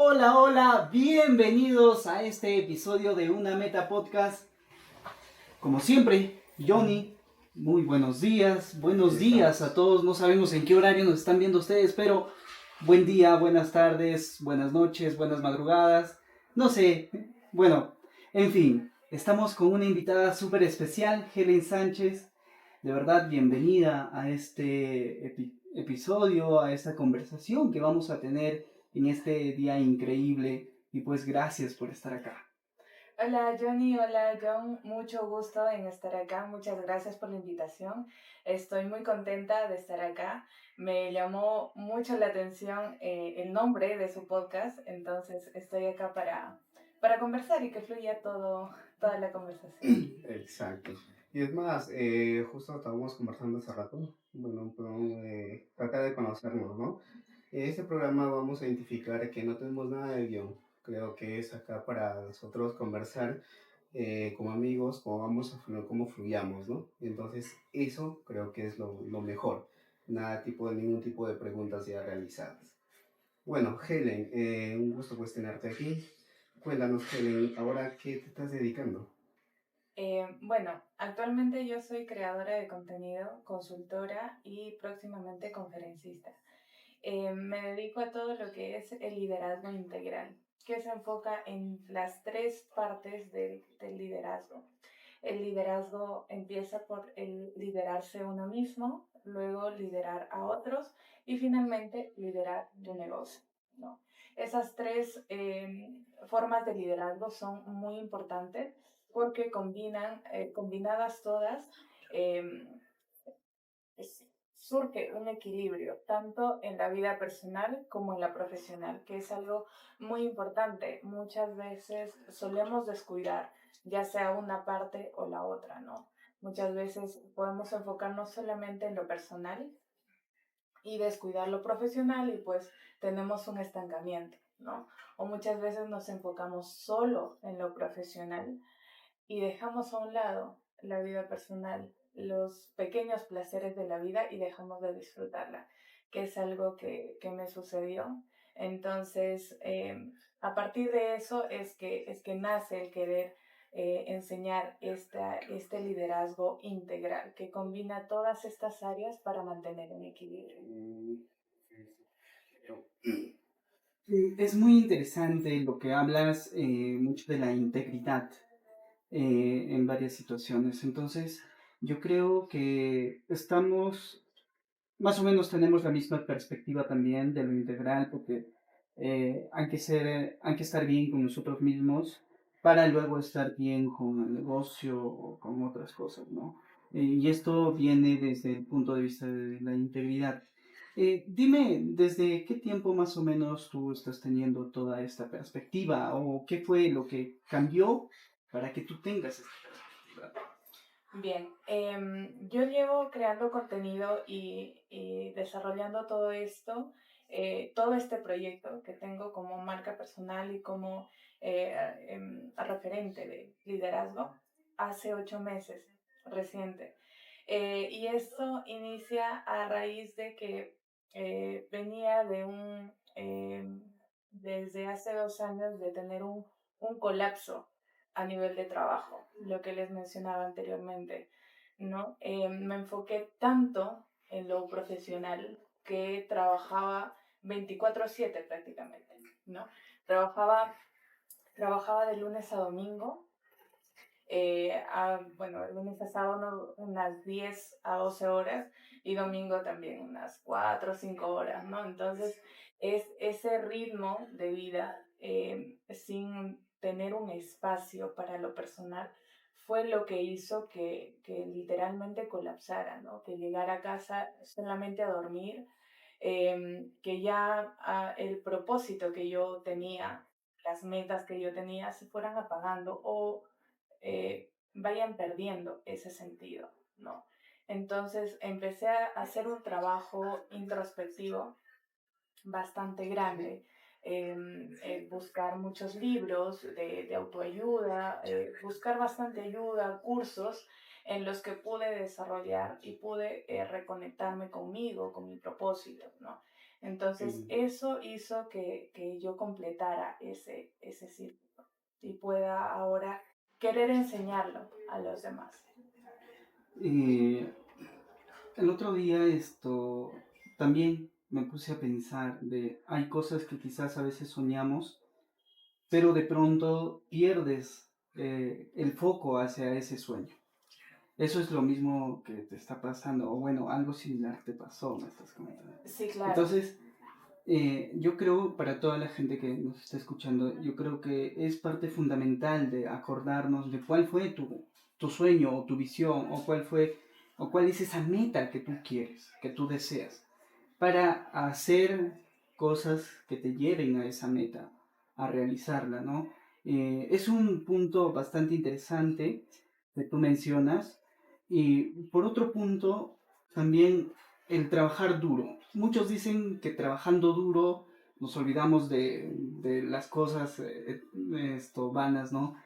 Hola, hola, bienvenidos a este episodio de Una Meta Podcast. Como siempre, Johnny, muy buenos días a todos. No sabemos en qué horario nos están viendo ustedes, pero buen día, buenas tardes, buenas noches, buenas madrugadas, no sé. Bueno, en fin, estamos con una invitada súper especial, Helen Sánchez. De verdad, bienvenida a este episodio, a esta conversación que vamos a tener en este día increíble. Y pues gracias por estar acá. Hola Johnny, hola John, mucho gusto en estar acá, muchas gracias por la invitación. Estoy muy contenta de estar acá. Me llamó mucho la atención el nombre de su podcast, entonces estoy acá para conversar y que fluya toda la conversación. Exacto. Y es más, justo estábamos conversando hace rato, bueno, tratar de conocernos, ¿no? En este programa vamos a identificar que no tenemos nada de guión. Creo que es acá para nosotros conversar como amigos, cómo vamos a fluir, cómo fluyamos, ¿no? Entonces, eso creo que es lo mejor. Ningún tipo de preguntas ya realizadas. Bueno, Helen, un gusto pues tenerte aquí. Cuéntanos, Helen, ahora qué te estás dedicando. Bueno, actualmente yo soy creadora de contenido, consultora y próximamente conferencista. Me dedico a todo lo que es el liderazgo integral, que se enfoca en las tres partes del liderazgo. El liderazgo empieza por el liderarse uno mismo, luego liderar a otros y finalmente liderar tu negocio, ¿no? Esas tres formas de liderazgo son muy importantes porque combinadas todas, eh, surge un equilibrio tanto en la vida personal como en la profesional, que es algo muy importante. Muchas veces solemos descuidar ya sea una parte o la otra, ¿no? Muchas veces podemos enfocarnos solamente en lo personal y descuidar lo profesional y pues tenemos un estancamiento, ¿no? O muchas veces nos enfocamos solo en lo profesional y dejamos a un lado la vida personal, los pequeños placeres de la vida y dejamos de disfrutarla, que es algo que me sucedió. Entonces, a partir de eso es que nace el querer enseñar este liderazgo integral que combina todas estas áreas para mantener un equilibrio. Es muy interesante lo que hablas, mucho de la integridad en varias situaciones. Entonces, yo creo que estamos, más o menos tenemos la misma perspectiva también de lo integral, porque hay que estar bien con nosotros mismos para luego estar bien con el negocio o con otras cosas, ¿no? Y esto viene desde el punto de vista de la integridad. Dime, ¿desde qué tiempo más o menos tú estás teniendo toda esta perspectiva o qué fue lo que cambió para que tú tengas esta perspectiva? Bien, yo llevo creando contenido y desarrollando todo esto, todo este proyecto que tengo como marca personal y como referente de liderazgo hace 8 meses, reciente. Y esto inicia a raíz de que venía desde hace 2 años de tener un colapso a nivel de trabajo, lo que les mencionaba anteriormente, ¿no? Me enfoqué tanto en lo profesional que trabajaba 24/7 prácticamente, ¿no? Trabajaba de lunes a domingo, bueno, de lunes a sábado unas 10 a 12 horas y domingo también unas 4 o 5 horas, ¿no? Entonces, es ese ritmo de vida sin tener un espacio para lo personal fue lo que hizo que literalmente colapsara, ¿no? Que llegara a casa solamente a dormir, que ya el propósito que yo tenía, las metas que yo tenía se fueran apagando o vayan perdiendo ese sentido, ¿no? Entonces empecé a hacer un trabajo introspectivo bastante grande, buscar muchos libros de autoayuda, buscar bastante ayuda, cursos en los que pude desarrollar y pude reconectarme conmigo, con mi propósito, ¿no? Entonces, eso hizo que yo completara ese círculo y pueda ahora querer enseñarlo a los demás. Eh, el otro día también me puse a pensar hay cosas que quizás a veces soñamos, pero de pronto pierdes el foco hacia ese sueño. Eso es lo mismo que te está pasando, o bueno, algo similar te pasó, me estás comentando. Sí, claro. Entonces, yo creo, para toda la gente que nos está escuchando, yo creo que es parte fundamental de acordarnos de cuál fue tu sueño o tu visión, o cuál es esa meta que tú quieres, que tú deseas, para hacer cosas que te lleven a esa meta, a realizarla, ¿no? Es un punto bastante interesante que tú mencionas, y por otro punto, también el trabajar duro. Muchos dicen que trabajando duro nos olvidamos de las cosas vanas, ¿no?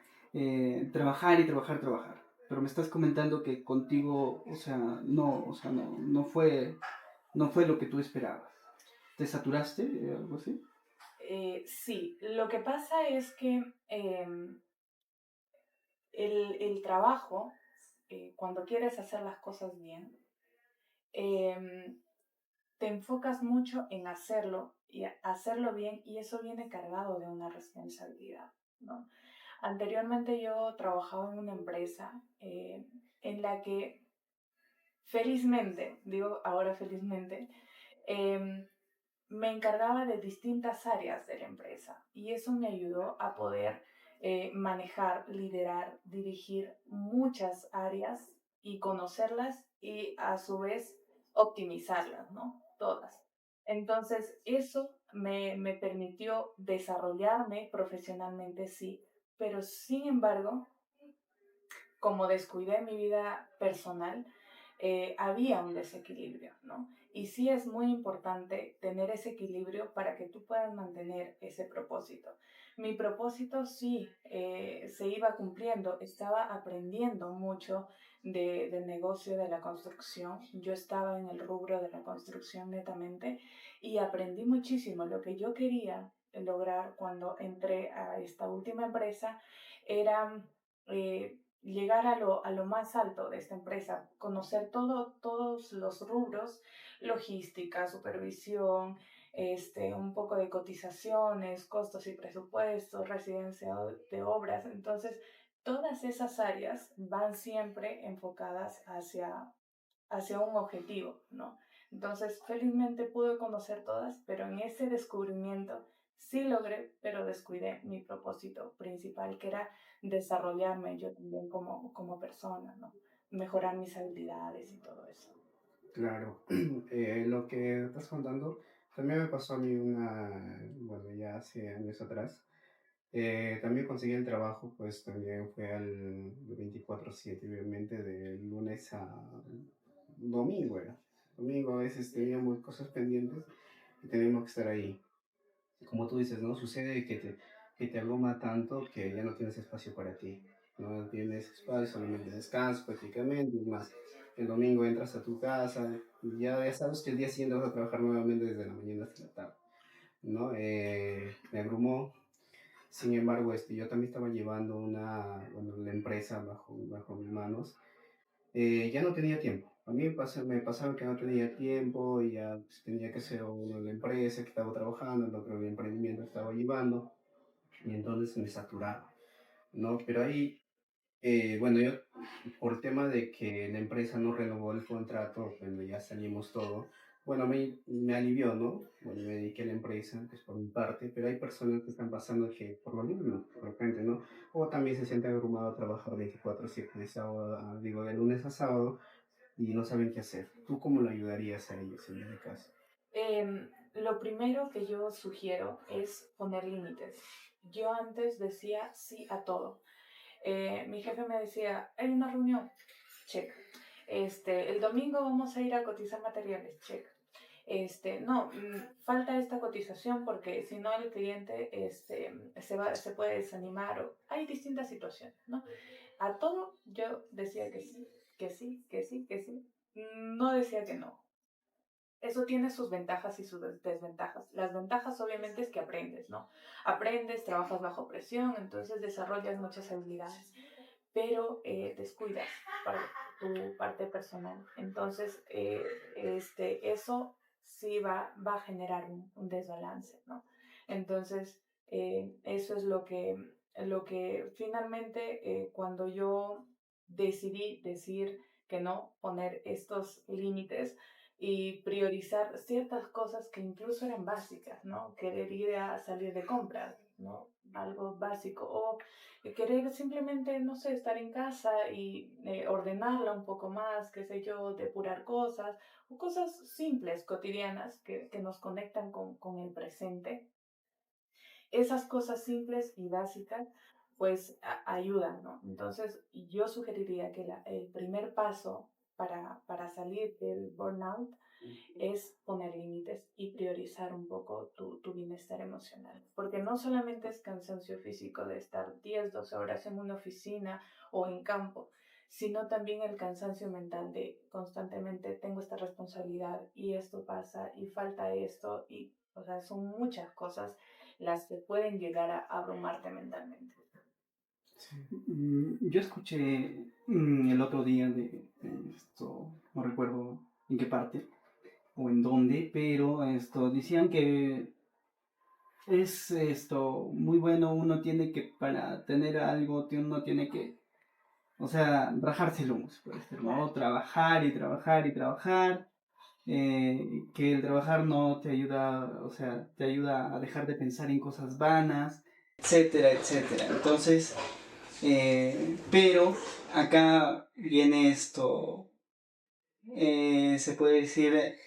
Trabajar y trabajar, trabajar. Pero me estás comentando que contigo, no fue lo que tú esperabas. ¿Te saturaste? ¿Algo así? Sí, lo que pasa es que el trabajo, cuando quieres hacer las cosas bien, em, te enfocas mucho en hacerlo y hacerlo bien, y eso viene cargado de una responsabilidad, ¿no? Anteriormente yo trabajaba en una empresa en la que felizmente, digo ahora felizmente, me encargaba de distintas áreas de la empresa, y eso me ayudó a poder manejar, liderar, dirigir muchas áreas y conocerlas, y a su vez optimizarlas, ¿no? Todas. Entonces, eso me permitió desarrollarme profesionalmente, sí, pero sin embargo, como descuidé mi vida personal, había un desequilibrio, ¿no? Y sí es muy importante tener ese equilibrio para que tú puedas mantener ese propósito. Mi propósito sí se iba cumpliendo, estaba aprendiendo mucho del negocio de la construcción. Yo estaba en el rubro de la construcción netamente, y aprendí muchísimo. Lo que yo quería lograr cuando entré a esta última empresa era llegar a lo más alto de esta empresa, conocer todos los rubros: logística, supervisión, un poco de cotizaciones, costos y presupuestos, residencia de obras. Entonces, todas esas áreas van siempre enfocadas hacia un objetivo, ¿no? Entonces, felizmente pude conocer todas, pero en ese descubrimiento sí logré, pero descuidé mi propósito principal, que era desarrollarme yo también como persona, ¿no? Mejorar mis habilidades y todo eso. Claro, lo que estás contando también me pasó a mí bueno, ya hace años atrás. También conseguí el trabajo, pues también fue al 24/7, obviamente, de lunes a domingo, era. Domingo a veces teníamos cosas pendientes y teníamos que estar ahí. Como tú dices, ¿no? Sucede que te abruma tanto que ya no tienes espacio para ti. No tienes espacio, solamente descanso prácticamente. Es más, el domingo entras a tu casa y ya sabes que el día siguiente vas a trabajar nuevamente desde la mañana hasta la tarde, ¿no? Me abrumó. Sin embargo, yo también estaba llevando bueno, la empresa bajo mis manos. Ya no tenía tiempo. A mí me pasaba que no tenía tiempo y ya pues, tenía que hacer uno en la empresa que estaba trabajando, el otro en el emprendimiento que estaba llevando, y entonces me saturaba, ¿no? Pero ahí, bueno, yo por tema de que la empresa no renovó el contrato, cuando ya salimos todo, bueno, me alivió, ¿no? Bueno, me dediqué a la empresa, pues por mi parte, pero hay personas que están pasando que por lo mismo, de repente, ¿no? O también se sienten abrumados a trabajar 24/7 de sábado, digo, de lunes a sábado, y no saben qué hacer. ¿Tú cómo lo ayudarías a ellos en ese caso? Lo primero que yo sugiero es poner límites. Yo antes decía sí a todo. Mi jefe me decía: hay una reunión, check. El domingo vamos a ir a cotizar materiales, check. No, falta esta cotización porque si no el cliente se puede desanimar, o hay distintas situaciones, ¿no? A todo yo decía que sí, que sí, que sí, que sí. No decía que no. eso tiene sus ventajas y sus desventajas. Las ventajas obviamente es que aprendes, ¿no? Aprendes, trabajas bajo presión, entonces desarrollas muchas habilidades, pero descuidas para tu parte personal. Entonces, eso sí va a generar un desbalance, ¿no? Entonces, eso es lo que finalmente cuando yo decidí decir que no, poner estos límites y priorizar ciertas cosas que incluso eran básicas, ¿no? Querer ir a salir de compras, ¿no? Algo básico, o querer simplemente, no sé, estar en casa y ordenarla un poco más, qué sé yo, depurar cosas, o cosas simples, cotidianas, que nos conectan con el presente. Esas cosas simples y básicas, pues ayudan, ¿no? Entonces, yo sugeriría que el primer paso para salir del burnout es poner límites y priorizar un poco tu bienestar emocional. Porque no solamente es cansancio físico de estar 10, 12 horas en una oficina o en campo, sino también el cansancio mental de constantemente tengo esta responsabilidad y esto pasa y falta esto y, o sea, son muchas cosas las que pueden llegar a abrumarte mentalmente. Yo escuché el otro día de esto, no recuerdo en qué parte o en dónde, pero decían que es muy bueno, uno tiene que, para tener algo, uno tiene que, o sea, rajarse el lomo, se puede decir, ¿no? Trabajar y trabajar y trabajar, que el trabajar no te ayuda, o sea, te ayuda a dejar de pensar en cosas vanas, etcétera, etcétera. Entonces, pero acá viene se puede decir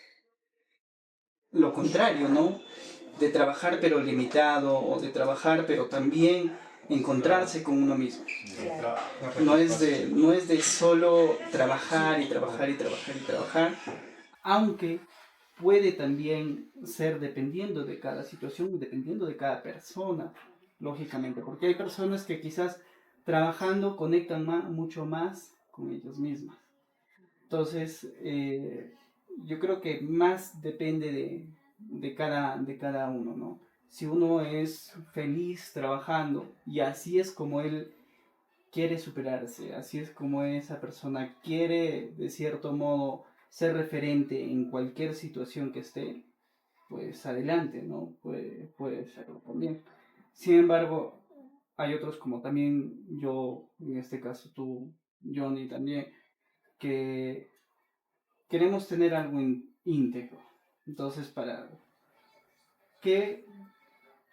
lo contrario, ¿no? De trabajar pero limitado, o de trabajar pero también encontrarse con uno mismo. No es de solo trabajar y trabajar y trabajar y trabajar, aunque puede también ser dependiendo de cada situación y dependiendo de cada persona, lógicamente, porque hay personas que quizás trabajando conectan mucho más con ellos mismos. Entonces, yo creo que más depende de cada uno, ¿no? Si uno es feliz trabajando y así es como él quiere superarse, así es como esa persona quiere, de cierto modo, ser referente en cualquier situación que esté, pues adelante, ¿no? Puede serlo también. Sin embargo, hay otros como también yo, en este caso tú, Johnny, también, que queremos tener algo íntegro. Entonces, ¿qué,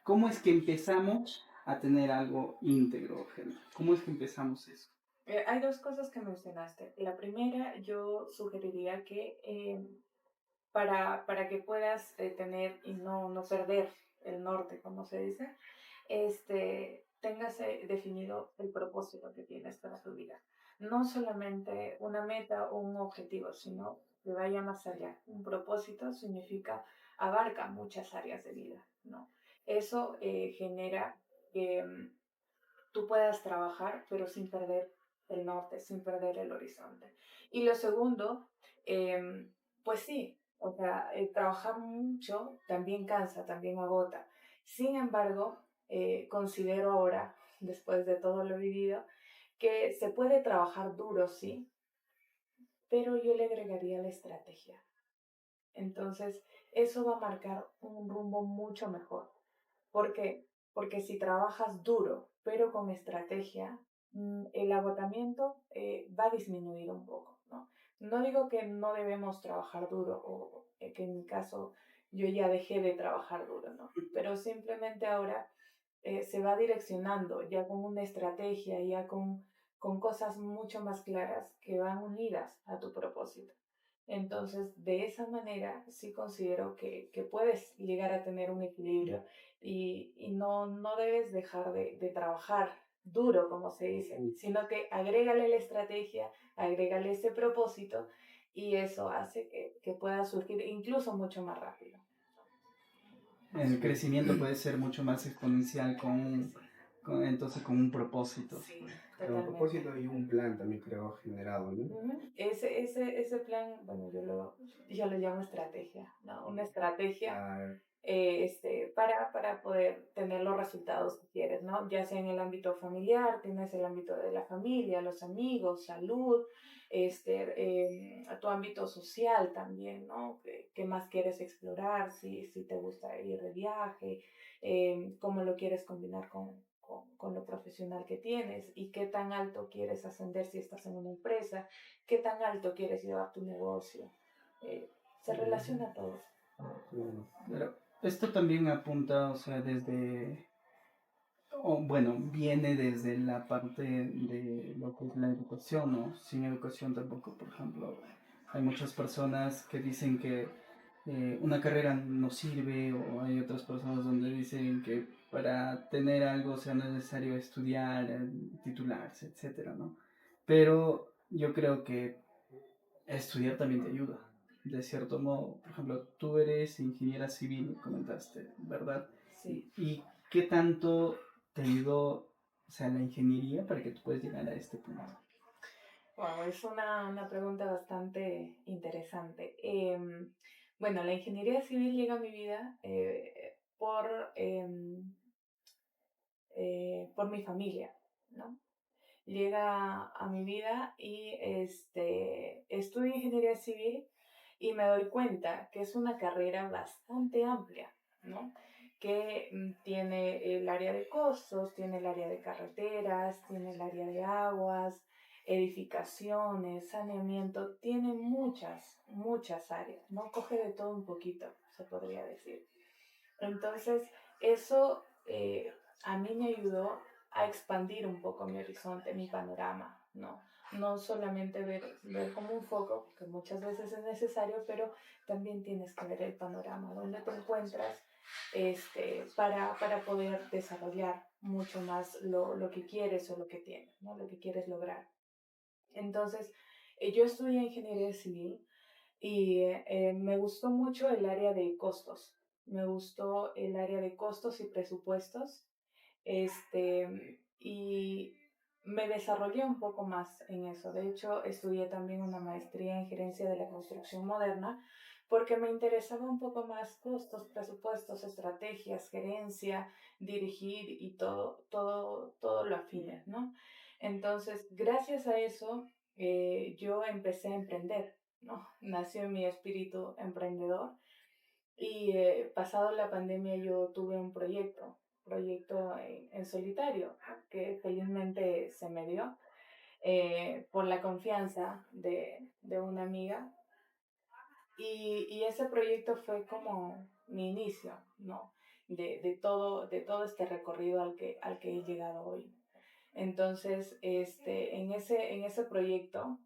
¿cómo es que empezamos a tener algo íntegro, Gemma? ¿Cómo es que empezamos eso? Hay dos cosas que mencionaste. La primera, yo sugeriría que para que puedas tener y no perder el norte, como se dice, tengas definido el propósito que tienes para tu vida. No solamente una meta o un objetivo, sino que vaya más allá. Un propósito significa, abarca muchas áreas de vida, ¿no? Eso genera que tú puedas trabajar, pero sin perder el norte, sin perder el horizonte. Y lo segundo, pues sí, o sea, trabajar mucho también cansa, también agota. Sin embargo, considero ahora, después de todo lo vivido, que se puede trabajar duro, sí, pero yo le agregaría la estrategia. Entonces, eso va a marcar un rumbo mucho mejor. ¿Por qué? Porque si trabajas duro, pero con estrategia, el agotamiento va a disminuir un poco, ¿no? No digo que no debemos trabajar duro o que en mi caso yo ya dejé de trabajar duro, ¿no? Pero simplemente ahora se va direccionando ya con una estrategia, ya con cosas mucho más claras que van unidas a tu propósito. Entonces, de esa manera sí considero que puedes llegar a tener un equilibrio y no debes dejar de trabajar duro, como se dice, sino que agrégale la estrategia, agrégale ese propósito y eso hace que pueda surgir incluso mucho más rápido. El crecimiento puede ser mucho más exponencial entonces con un propósito. Sí, Un totalmente. propósito y un plan también creo generado, ¿no? Ese plan, bueno, yo lo llamo estrategia, ¿no? Una estrategia Ah, para poder tener los resultados que quieres, ¿no? Ya sea en el ámbito familiar, tienes el ámbito de la familia, los amigos, salud, tu ámbito social también, ¿no? ¿Qué más quieres explorar? Si te gusta ir de viaje, cómo lo quieres combinar con lo profesional que tienes y qué tan alto quieres ascender si estás en una empresa, qué tan alto quieres llevar tu negocio. Se relaciona todo. mm, Pero esto también apunta, o sea, desde, o bueno, viene desde la parte de lo que es la educación, ¿no? Sin educación tampoco, por ejemplo, hay muchas personas que dicen que una carrera no sirve, o hay otras personas donde dicen que para tener algo sea necesario estudiar, titularse, etcétera, ¿no? Pero yo creo que estudiar también te ayuda. De cierto modo, por ejemplo, tú eres ingeniera civil, comentaste, ¿verdad? Sí. ¿Y qué tanto te ayudó, o sea, la ingeniería para que tú puedas llegar a este punto? Wow, es una pregunta bastante interesante. Bueno, la ingeniería civil llega a mi vida por mi familia, ¿no? Llega a mi vida y estudio ingeniería civil y me doy cuenta que es una carrera bastante amplia, ¿no? Que tiene el área de costos, tiene el área de carreteras, tiene el área de aguas, edificaciones, saneamiento, tiene muchas áreas, ¿no? Coge de todo un poquito, se podría decir. Entonces, eso a mí me ayudó a expandir un poco mi horizonte, mi panorama, ¿no? No solamente ver como un foco, que muchas veces es necesario, pero también tienes que ver el panorama, donde te encuentras para poder desarrollar mucho más lo que quieres o lo que tienes, ¿no? Lo que quieres lograr. Entonces, yo estudié ingeniería civil y me gustó mucho el área de costos. Me gustó el área de costos y presupuestos. Y me desarrollé un poco más en eso. De hecho, estudié también una maestría en gerencia de la construcción moderna porque me interesaba un poco más costos, presupuestos, estrategias, gerencia, dirigir y todo lo afines, ¿no? Entonces, gracias a eso, yo empecé a emprender, ¿no? Nació mi espíritu emprendedor y pasado la pandemia yo tuve un proyecto en solitario, que felizmente se me dio por la confianza de una amiga. Y ese proyecto fue como mi inicio, ¿no? De todo este recorrido al que he llegado hoy. Entonces, en ese proyecto,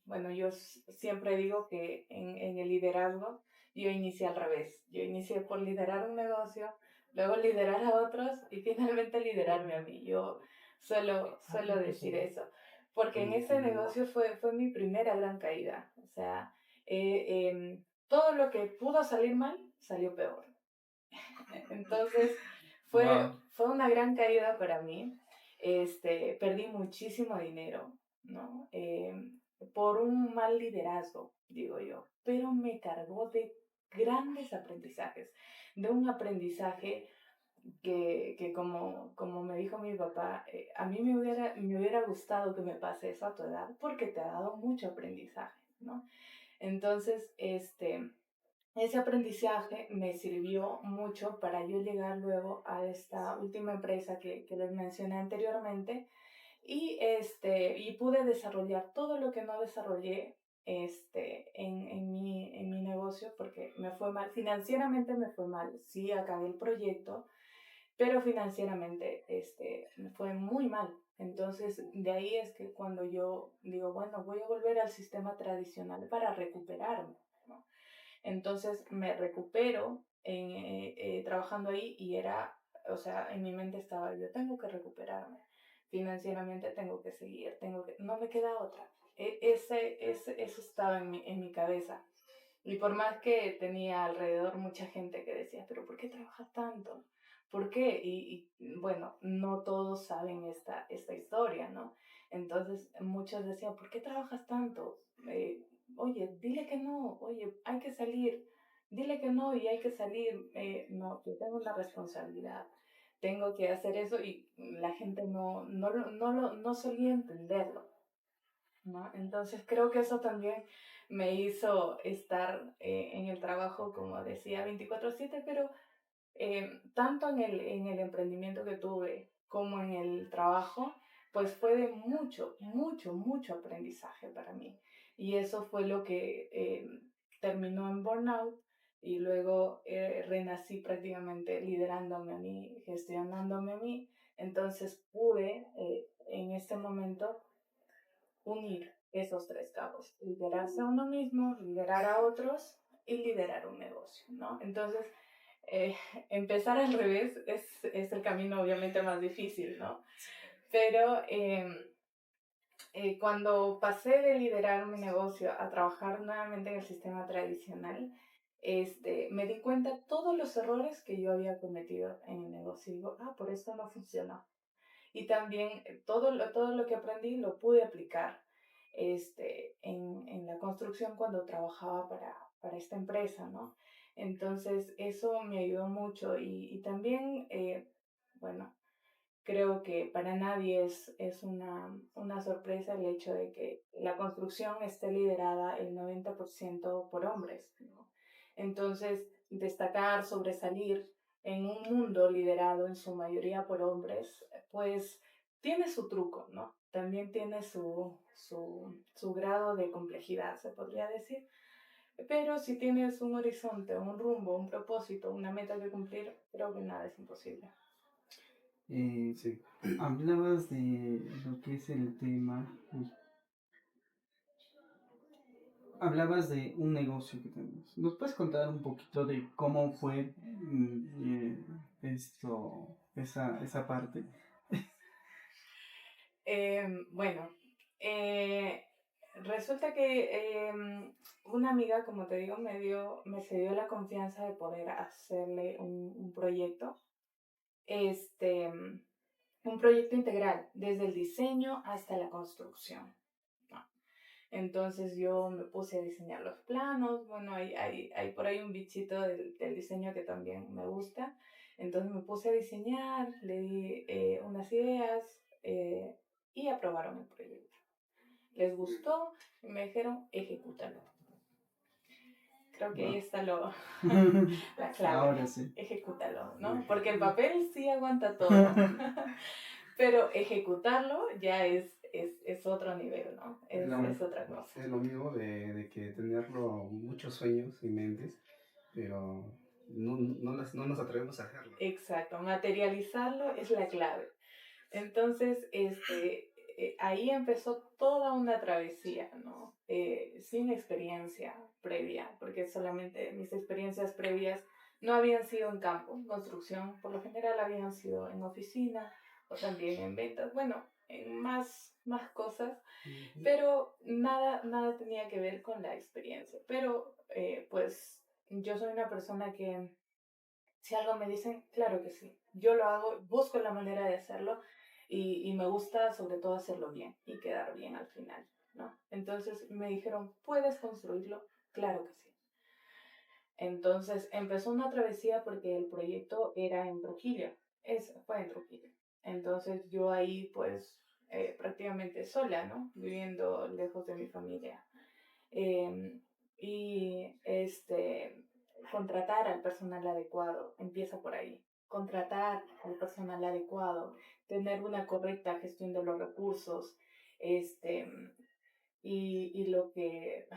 bueno, yo siempre digo que en el liderazgo yo inicié al revés. Yo inicié por liderar un negocio, luego liderar a otros y finalmente liderarme a mí. Yo suelo decir eso, porque en ese negocio fue mi primera gran caída. O sea, todo lo que pudo salir mal, salió peor. Entonces, fue, Wow. fue una gran caída para mí. Perdí muchísimo dinero, ¿no? Por un mal liderazgo, digo yo, pero me cargó de grandes aprendizajes, de un aprendizaje que como me dijo mi papá, a mí me hubiera gustado que me pase eso a tu edad porque te ha dado mucho aprendizaje, ¿no? Entonces, ese aprendizaje me sirvió mucho para yo llegar luego a esta última empresa que les mencioné anteriormente y pude desarrollar todo lo que no desarrollé en mi negocio porque me fue mal, financieramente me fue mal, sí acabé el proyecto, pero financieramente me fue muy mal. Entonces, de ahí es que cuando yo digo, bueno, voy a volver al sistema tradicional para recuperarme, ¿no? Entonces me recupero trabajando ahí y o sea, en mi mente estaba, yo tengo que recuperarme, financieramente tengo que seguir, no me queda otra. Eso estaba en mi cabeza. Y por más que tenía alrededor mucha gente que decía, pero ¿por qué trabajas tanto? ¿Por qué? Bueno, no todos saben esta historia, ¿no? Entonces muchos decían, ¿por qué trabajas tanto? Oye, dile que no, oye, hay que salir, dile que no y hay que salir. No, yo tengo una responsabilidad, tengo que hacer eso y la gente no solía entenderlo, ¿no? Entonces creo que eso también me hizo estar en el trabajo, como decía, 24/7, pero tanto en el emprendimiento que tuve como en el trabajo, pues fue de mucho aprendizaje para mí. Y eso fue lo que terminó en burnout y luego renací prácticamente liderándome a mí, gestionándome a mí. Entonces pude en este momento unir esos tres cabos, liderarse a uno mismo, liderar a otros y liderar un negocio, ¿no? Entonces, eh, empezar al revés es el camino obviamente más difícil, ¿no? Pero cuando pasé de liderar mi negocio a trabajar nuevamente en el sistema tradicional, me di cuenta de todos los errores que yo había cometido en el negocio. Y digo, por esto no funcionó. Y también todo lo que aprendí lo pude aplicar en la construcción cuando trabajaba para esta empresa, ¿no? Entonces eso me ayudó mucho y también, bueno, creo que para nadie es una sorpresa el hecho de que la construcción esté liderada el 90% por hombres, ¿no? Entonces, destacar, sobresalir en un mundo liderado en su mayoría por hombres, pues tiene su truco, ¿no? También tiene su grado de complejidad, se podría decir. Pero si tienes un horizonte, un rumbo, un propósito, una meta que cumplir, creo que nada es imposible. Sí. Hablabas de lo que es el tema, hablabas de un negocio que tenemos. ¿Nos puedes contar un poquito de cómo fue esa parte? Bueno, resulta que una amiga, como te digo, me cedió la confianza de poder hacerle un proyecto, un proyecto integral, desde el diseño hasta la construcción, ¿no? Entonces yo me puse a diseñar los planos, bueno, hay por ahí un bichito del diseño que también me gusta, entonces me puse a diseñar, le di unas ideas y aprobaron el proyecto. Les gustó y me dijeron, ejecútalo. Creo que ahí está la clave. Ahora sí. Ejecútalo, ¿no? Porque el papel sí aguanta todo, pero ejecutarlo ya es otro nivel, ¿no? Es otra cosa. Es lo mismo de que tenerlo muchos sueños y mentes, pero no nos atrevemos a hacerlo. Exacto, materializarlo es la clave. Entonces, ahí empezó toda una travesía, ¿no? Sin experiencia previa, porque solamente mis experiencias previas no habían sido en campo, en construcción, por lo general habían sido en oficina o también en ventas, bueno, en más cosas, pero nada tenía que ver con la experiencia. Pero, pues, yo soy una persona que si algo me dicen, claro que sí. Yo lo hago, busco la manera de hacerlo y me gusta sobre todo hacerlo bien y quedar bien al final, ¿no? Entonces me dijeron, ¿puedes construirlo? Claro que sí. Entonces empezó una travesía porque el proyecto era en Trujillo. Fue en Trujillo. Entonces yo ahí pues prácticamente sola, ¿no? Viviendo lejos de mi familia. Y contratar al personal adecuado, empieza por ahí. Contratar al personal adecuado, tener una correcta gestión de los recursos, y lo que,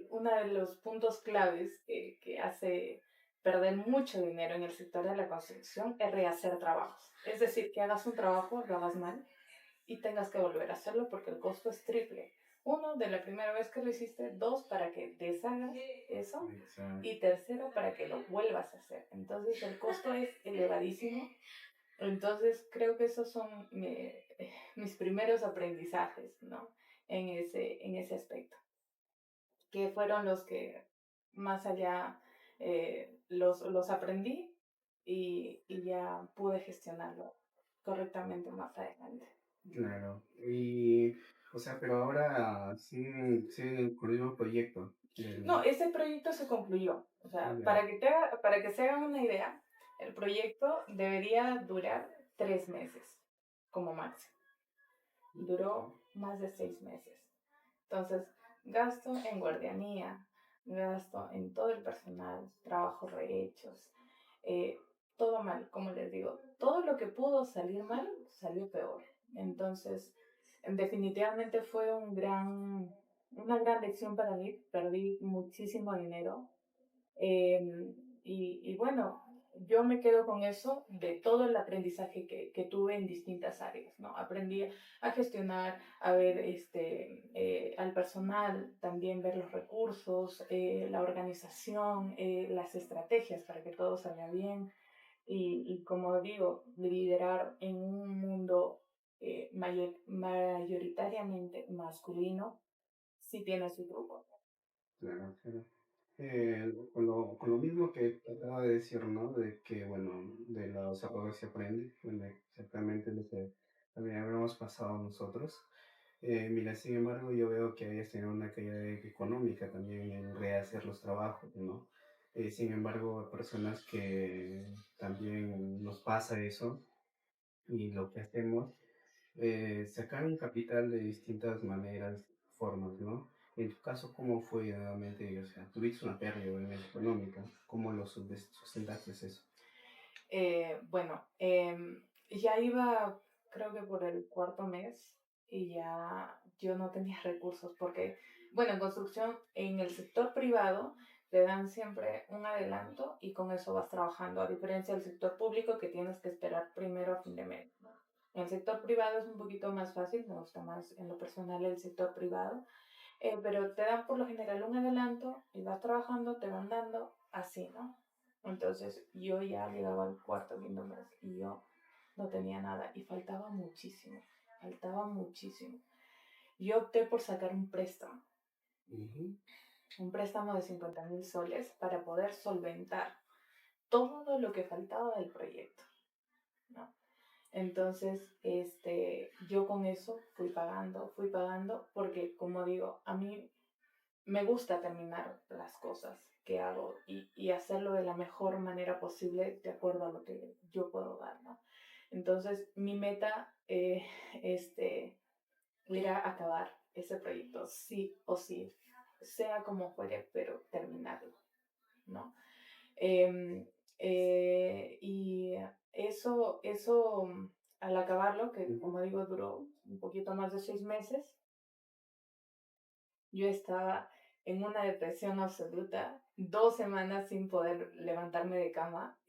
uno de los puntos claves que hace perder mucho dinero en el sector de la construcción es rehacer trabajos. Es decir, que hagas un trabajo, lo hagas mal y tengas que volver a hacerlo porque el costo es triple. Uno, de la primera vez que lo hiciste. Dos, para que deshagas eso. Exacto. Y tercero, para que lo vuelvas a hacer. Entonces el costo es elevadísimo. Entonces creo que esos son mis primeros aprendizajes, ¿no? En ese aspecto. Que fueron los que más allá los aprendí y ya pude gestionarlo correctamente más adelante. Claro. Y, o sea, pero ahora sigue con el mismo proyecto. No, ese proyecto se concluyó. O sea, Ya. para que se hagan una idea, el proyecto debería durar 3 meses como máximo. Duró más de 6 meses. Entonces, gasto en guardianía, gasto en todo el personal, trabajos rehechos, eh, todo mal, como les digo. Todo lo que pudo salir mal, salió peor. Entonces, definitivamente fue una gran lección para mí. Perdí muchísimo dinero. Y bueno, yo me quedo con eso de todo el aprendizaje que tuve en distintas áreas, ¿no? Aprendí a gestionar, a ver al personal, también ver los recursos, la organización, las estrategias para que todo salga bien. Y como digo, liderar en un mundo mayoritariamente masculino, sí tiene su truco. Claro, claro. Con lo mismo que acaba de decir, ¿no? De que, bueno, de los errores se aprende, bueno, exactamente lo que también habíamos pasado nosotros. Mira, sin embargo, yo veo que hayas tenido una caída económica también en rehacer los trabajos, ¿no? Sin embargo, personas que también nos pasa eso y lo que hacemos, sacar un capital de distintas maneras, formas, ¿no? En tu caso, ¿cómo fue nuevamente? O sea, tuviste una pérdida obviamente, económica, ¿cómo lo sustentaste eso? Bueno, ya iba, creo que por el cuarto mes y ya yo no tenía recursos porque, bueno, en construcción, en el sector privado, te dan siempre un adelanto y con eso vas trabajando, a diferencia del sector público que tienes que esperar primero a fin de mes, ¿no? En el sector privado es un poquito más fácil, me gusta más en lo personal el sector privado, pero te dan por lo general un adelanto y vas trabajando, te van dando así, ¿no? Entonces yo ya llegaba al cuarto quinto mes y yo no tenía nada y faltaba muchísimo. Yo opté por sacar Ujú. un préstamo de 50.000 soles para poder solventar todo lo que faltaba del proyecto, ¿no? Entonces, yo con eso fui pagando, porque como digo, a mí me gusta terminar las cosas que hago y hacerlo de la mejor manera posible de acuerdo a lo que yo puedo dar, ¿no? Entonces, mi meta era acabar ese proyecto, sí o sí, sea como fuere, pero terminarlo, ¿no? Y eso, al acabarlo, que como digo, duró un poquito más de 6 meses, yo estaba en una depresión absoluta, 2 semanas sin poder levantarme de cama.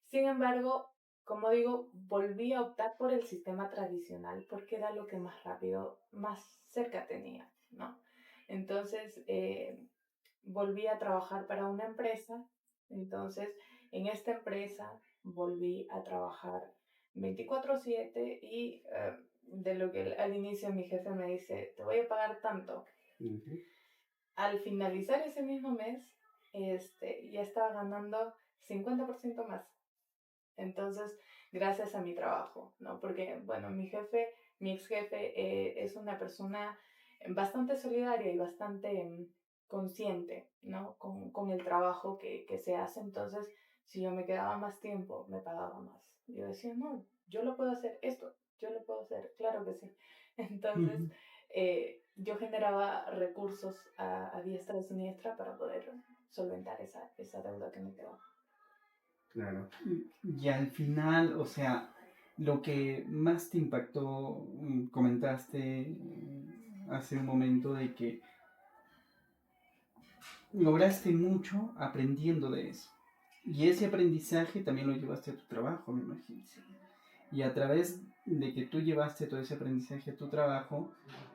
Sin embargo, como digo, volví a optar por el sistema tradicional porque era lo que más rápido, más cerca tenía, ¿no? Entonces, volví a trabajar para una empresa. Entonces, en esta empresa volví a trabajar 24/7 y de lo que al inicio mi jefe me dice, te voy a pagar tanto. Ujú. Al finalizar ese mismo mes, ya estaba ganando 50% más. Entonces, gracias a mi trabajo, ¿no? Porque, bueno, mi ex jefe, es una persona bastante solidaria y bastante consciente, ¿no? Con el trabajo que se hace. Entonces, si yo me quedaba más tiempo, me pagaba más. Yo decía, no, yo lo puedo hacer esto, yo lo puedo hacer, claro que sí. Entonces, Ujú. yo generaba recursos a diestra y siniestra para poder solventar esa deuda que me quedaba. Claro. Y al final, o sea, lo que más te impactó, comentaste hace un momento de que lograste mucho aprendiendo de eso. Y ese aprendizaje también lo llevaste a tu trabajo, me imagino. Y a través de que tú llevaste todo ese aprendizaje a tu trabajo,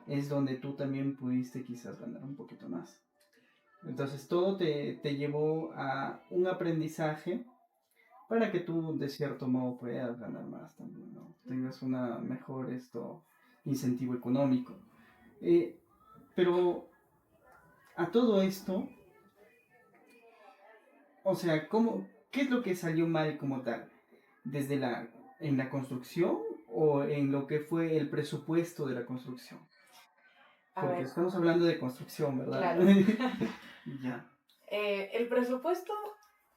es donde tú también pudiste quizás ganar un poquito más. Entonces todo te llevó a un aprendizaje para que tú de cierto modo puedas ganar más también, ¿no? Tengas una mejor incentivo económico. Eh, pero a todo esto, o sea, ¿qué es lo que salió mal como tal? ¿Desde en la construcción o en lo que fue el presupuesto de la construcción? A Porque ver, estamos hablando de construcción, ¿verdad? claro. Ya. El presupuesto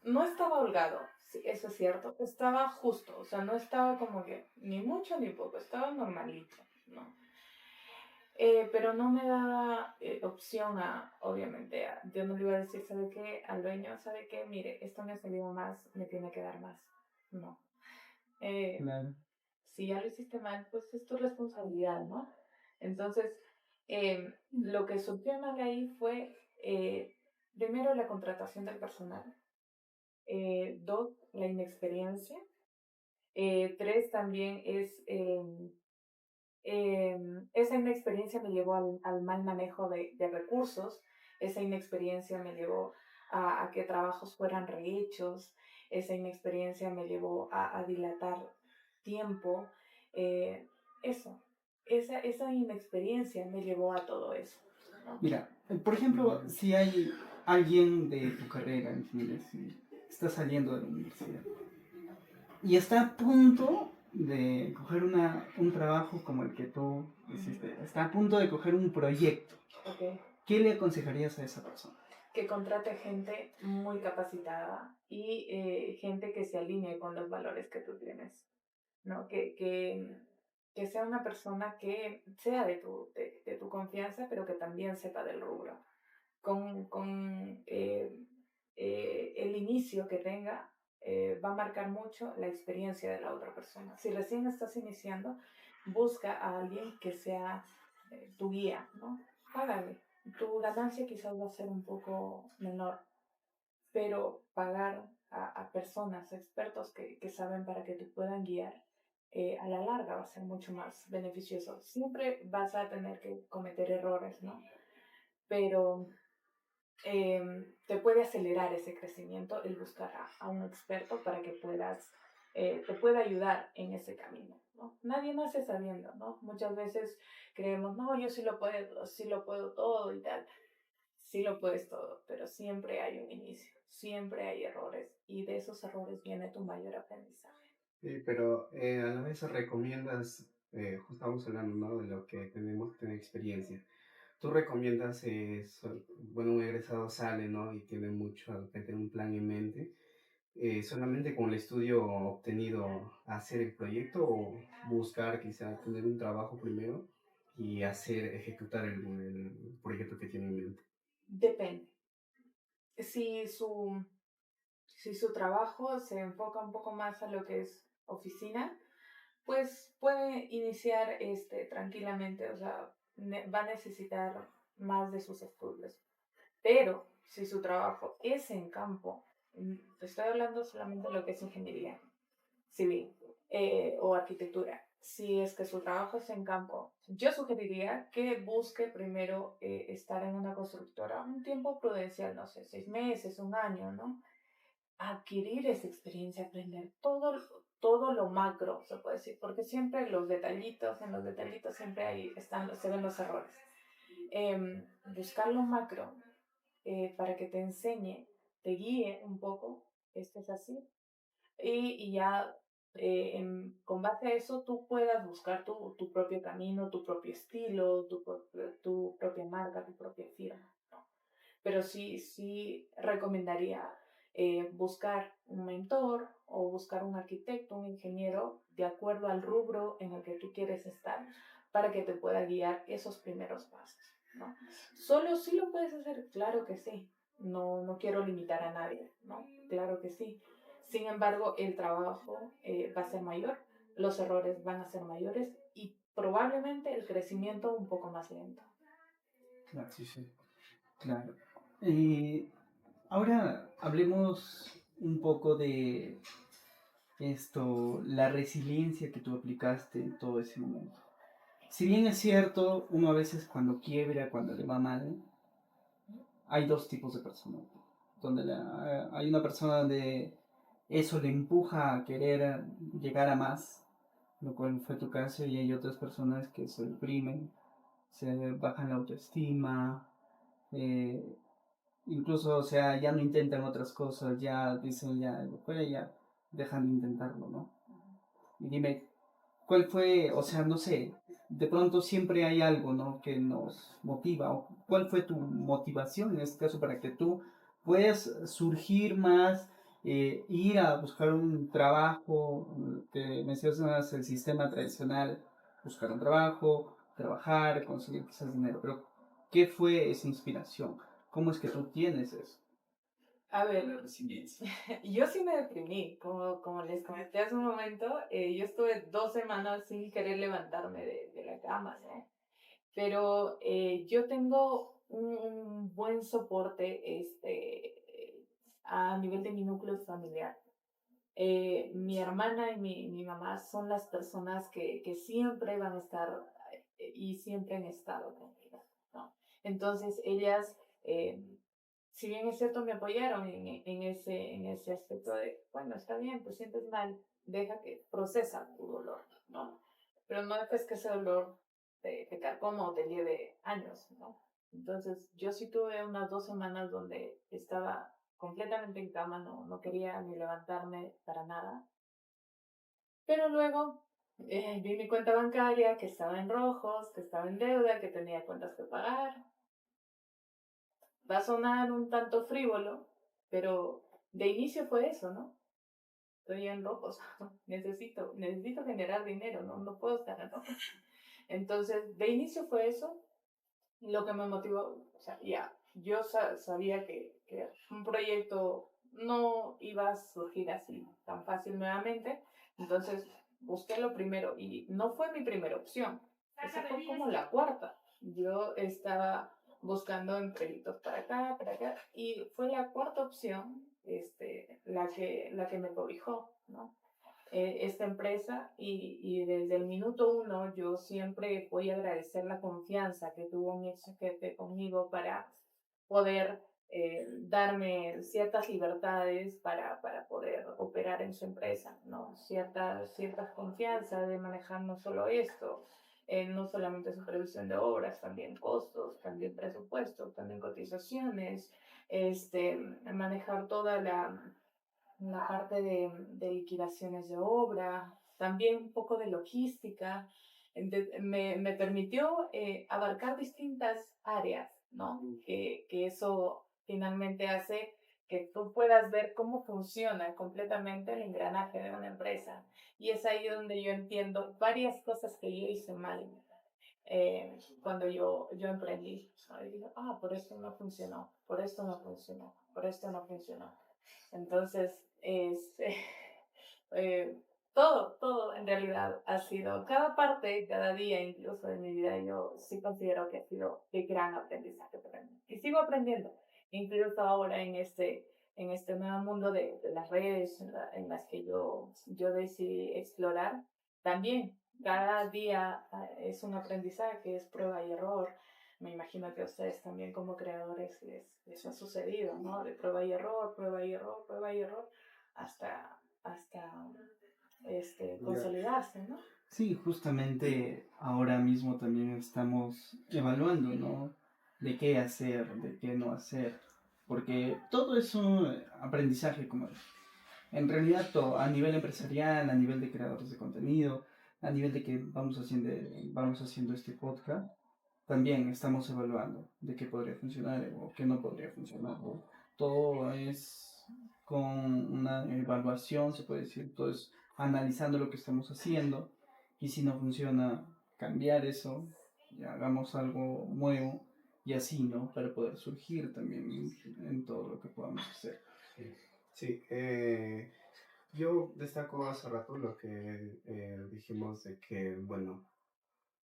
no estaba holgado, sí, eso es cierto, estaba justo, o sea, no estaba como que ni mucho ni poco, estaba normalito, ¿no? Pero no me daba opción obviamente, yo no le iba a decir, ¿sabe qué? Al dueño, ¿sabe qué? Mire, esto me ha salido más, me tiene que dar más. No. Eh, Claro. si ya lo hiciste mal, pues es tu responsabilidad, ¿no? Entonces, lo que surgió mal ahí fue, primero, la contratación del personal, dos, la inexperiencia, tres, también es esa inexperiencia me llevó al mal manejo de recursos, esa inexperiencia me llevó a que trabajos fueran rehechos, esa inexperiencia me llevó a dilatar tiempo, eh, eso, esa inexperiencia me llevó a todo eso, ¿no? Mira, por ejemplo, si hay alguien de tu carrera, ¿entiendes? Si está saliendo de la universidad y está a punto de coger un trabajo como el que tú hiciste, está a punto de coger un proyecto, Okay. ¿qué le aconsejarías a esa persona? Que contrate gente muy capacitada y gente que se alinee con los valores que tú tienes, ¿no? Que sea una persona que sea de tu confianza, pero que también sepa del rubro. Con el inicio que tenga, va a marcar mucho la experiencia de la otra persona. Si recién estás iniciando, busca a alguien que sea tu guía, ¿no? Págale. Tu ganancia quizás va a ser un poco menor, pero pagar a personas, expertos que saben para que te puedan guiar, a la larga va a ser mucho más beneficioso. Siempre vas a tener que cometer errores, ¿no? Pero te puede acelerar ese crecimiento el buscar a un experto para que te pueda ayudar en ese camino, ¿no? Nadie nace sabiendo, ¿no? Muchas veces creemos, no, yo sí lo puedo todo y tal. Sí lo puedes todo, pero siempre hay un inicio, siempre hay errores y de esos errores viene tu mayor aprendizaje. Sí, pero a la vez recomiendas, justo estamos hablando, ¿no? De lo que tenemos que tener experiencia. Tú recomiendas, bueno, un egresado sale, ¿no? Y tiene mucho, que tener un plan en mente. Solamente con el estudio obtenido hacer el proyecto o buscar quizá tener un trabajo primero y ejecutar el proyecto que tiene en mente. Depende. Si si su trabajo se enfoca un poco más a lo que es oficina, pues puede iniciar tranquilamente, o sea, va a necesitar más de sus estudios. Pero si su trabajo es en campo, estoy hablando solamente de lo que es ingeniería civil o arquitectura. Si es que su trabajo es en campo, yo sugeriría que busque primero estar en una constructora un tiempo prudencial, no sé, 6 meses, un año, ¿no? Adquirir esa experiencia, aprender todo lo macro, se puede decir, porque siempre en los detallitos siempre se ven los errores. Buscar lo macro para que te enseñe, te guíe un poco, esto es así, y ya con base a eso tú puedas buscar tu propio camino, tu propio estilo, tu propia marca, tu propia firma, ¿no? Pero sí recomendaría buscar un mentor o buscar un arquitecto, un ingeniero, de acuerdo al rubro en el que tú quieres estar, para que te pueda guiar esos primeros pasos, ¿no? Solo sí lo puedes hacer, claro que sí. No quiero limitar a nadie, ¿no? Claro que sí. Sin embargo, el trabajo va a ser mayor, los errores van a ser mayores y probablemente el crecimiento un poco más lento. Claro, sí, sí. Claro. Ahora hablemos un poco de esto, la resiliencia que tú aplicaste en todo ese momento. Si bien es cierto, uno a veces cuando quiebra, cuando le va mal, hay dos tipos de personas. Hay una persona donde eso le empuja a querer llegar a más, lo cual fue tu caso, y hay otras personas que se deprimen, se bajan la autoestima, eh, incluso, o sea, ya no intentan otras cosas, ya dicen, ya, pues ya dejan de intentarlo, ¿no? Y dime, ¿cuál fue, o sea, no sé, de pronto siempre hay algo, ¿no? Que nos motiva, o ¿cuál fue tu motivación en este caso para que tú puedas surgir más, ir a buscar un trabajo, que mencionas el sistema tradicional, buscar un trabajo, trabajar, conseguir quizás dinero, pero ¿qué fue esa inspiración? ¿Cómo es que tú tienes eso? A ver, yo sí me deprimí, como les comenté hace un momento, yo estuve 2 semanas sin querer levantarme de la cama, ¿no? Pero yo tengo un buen soporte a nivel de mi núcleo familiar. Mi hermana y mi mamá son las personas que siempre van a estar y siempre han estado conmigo, ¿no? Entonces ellas, si bien es cierto, me apoyaron en ese aspecto de, bueno, está bien, te sientes mal, deja que procesa tu dolor, ¿no? Pero no dejes que ese dolor te carcoma o te lleve años, ¿no? Entonces, yo sí tuve unas 2 semanas donde estaba completamente en cama, no quería ni levantarme para nada. Pero luego vi mi cuenta bancaria que estaba en rojos, que estaba en deuda, que tenía cuentas que pagar. Va a sonar un tanto frívolo, pero de inicio fue eso, ¿no? Estoy en rojos, necesito generar dinero, no puedo estar en rojos. Entonces, de inicio fue eso lo que me motivó, o sea, ya, yo sabía que un proyecto no iba a surgir así tan fácil nuevamente, entonces busqué lo primero y no fue mi primera opción, esa fue como la cuarta. Yo estaba buscando en proyectos para acá, y fue la cuarta opción la que me cobijó, ¿no? Esta empresa y desde el minuto uno yo siempre voy a agradecer la confianza que tuvo mi ex jefe conmigo para poder darme ciertas libertades para poder operar en su empresa, ¿no? Ciertas confianza de manejar no solo esto, no solamente supervisión de obras, también costos, también presupuestos, también cotizaciones, manejar toda la parte de liquidaciones de obra, también un poco de logística. Me permitió abarcar distintas áreas, ¿no? Que eso finalmente hace que tú puedas ver cómo funciona completamente el engranaje de una empresa. Y es ahí donde yo entiendo varias cosas que yo hice mal cuando yo emprendí. ¿No? Y digo, por esto no funcionó, por esto no funcionó, por esto no funcionó. Entonces, eh, todo en realidad ha sido, cada parte, cada día incluso de mi vida, yo sí considero que ha sido de gran aprendizaje para mí. Y sigo aprendiendo, incluso ahora en este nuevo mundo de las redes en las que yo decidí explorar, también cada día es un aprendizaje, es prueba y error. Me imagino que a ustedes también como creadores les ha sucedido, ¿no? De prueba y error, prueba y error, prueba y error, hasta Ya. consolidarse, ¿no? Sí, justamente ahora mismo también estamos evaluando, ¿no? De qué hacer, de qué no hacer, porque todo es un aprendizaje, como en realidad todo, a nivel empresarial, a nivel de creadores de contenido, a nivel de que vamos haciendo este podcast, también estamos evaluando de qué podría funcionar o qué no podría funcionar, ¿no? Todo es con una evaluación, se puede decir, todo es analizando lo que estamos haciendo y si no funciona, cambiar eso y hagamos algo nuevo y así, ¿no? Para poder surgir también en todo lo que podamos hacer. Sí, yo destaco hace rato lo que dijimos de que, bueno,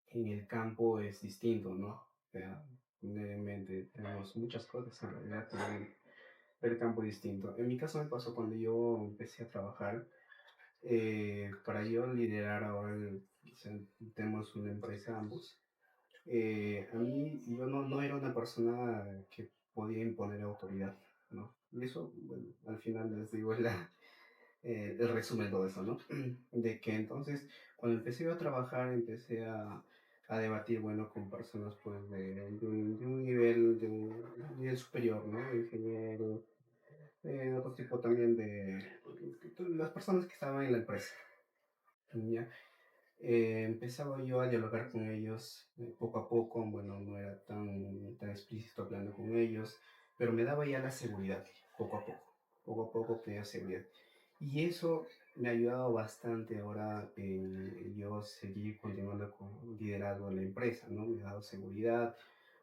en el campo es distinto, ¿no? O sea, mente, tenemos muchas cosas en realidad también, el campo es distinto. En mi caso me pasó cuando yo empecé a trabajar, para yo liderar ahora, o sea, tenemos una empresa ambos. A mí, yo no era una persona que podía imponer autoridad, ¿no? Y eso, bueno, al final les digo, el resumen de todo eso, ¿no? De que entonces, cuando empecé yo a trabajar, empecé a a debatir, bueno, con personas pues de un nivel superior, ¿no? De ingeniero, otro tipo también de las personas que estaban en la empresa. ¿Ya? Empezaba yo a dialogar con ellos poco a poco, bueno, no era tan explícito hablando con ellos, pero me daba ya la seguridad, poco a poco tenía seguridad. Y eso me ha ayudado bastante ahora en yo seguir continuando con liderazgo en la empresa, ¿no? Me ha dado seguridad,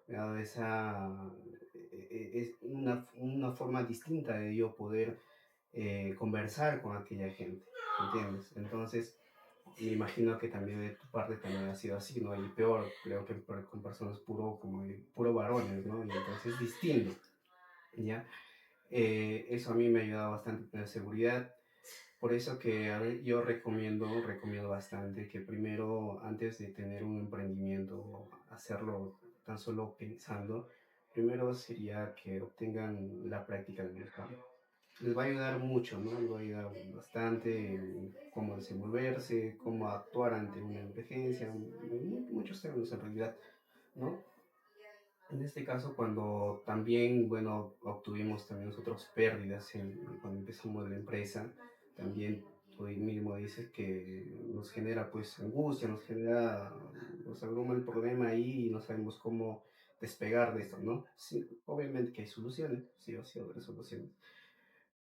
me ha dado es una forma distinta de yo poder conversar con aquella gente, ¿entiendes? Entonces, me imagino que también de tu parte también ha sido así, ¿no? Y peor, creo que con personas puro varones, ¿no? Y entonces es distinto, ¿ya? Eso a mí me ha ayudado bastante a tener seguridad. Por eso que a ver, yo recomiendo bastante que primero, antes de tener un emprendimiento, hacerlo tan solo pensando, primero sería que obtengan la práctica del mercado. Les va a ayudar mucho, ¿no? Les va a ayudar bastante en cómo desenvolverse, cómo actuar ante una emergencia, en muchos términos en realidad, ¿no? En este caso, cuando también, bueno, obtuvimos también nosotros pérdidas cuando empezamos la empresa, también tú mismo dices que nos genera pues angustia, nos abruma el problema ahí y no sabemos cómo despegar de esto, ¿no? Sí, obviamente que hay soluciones, sí o sí habrá soluciones,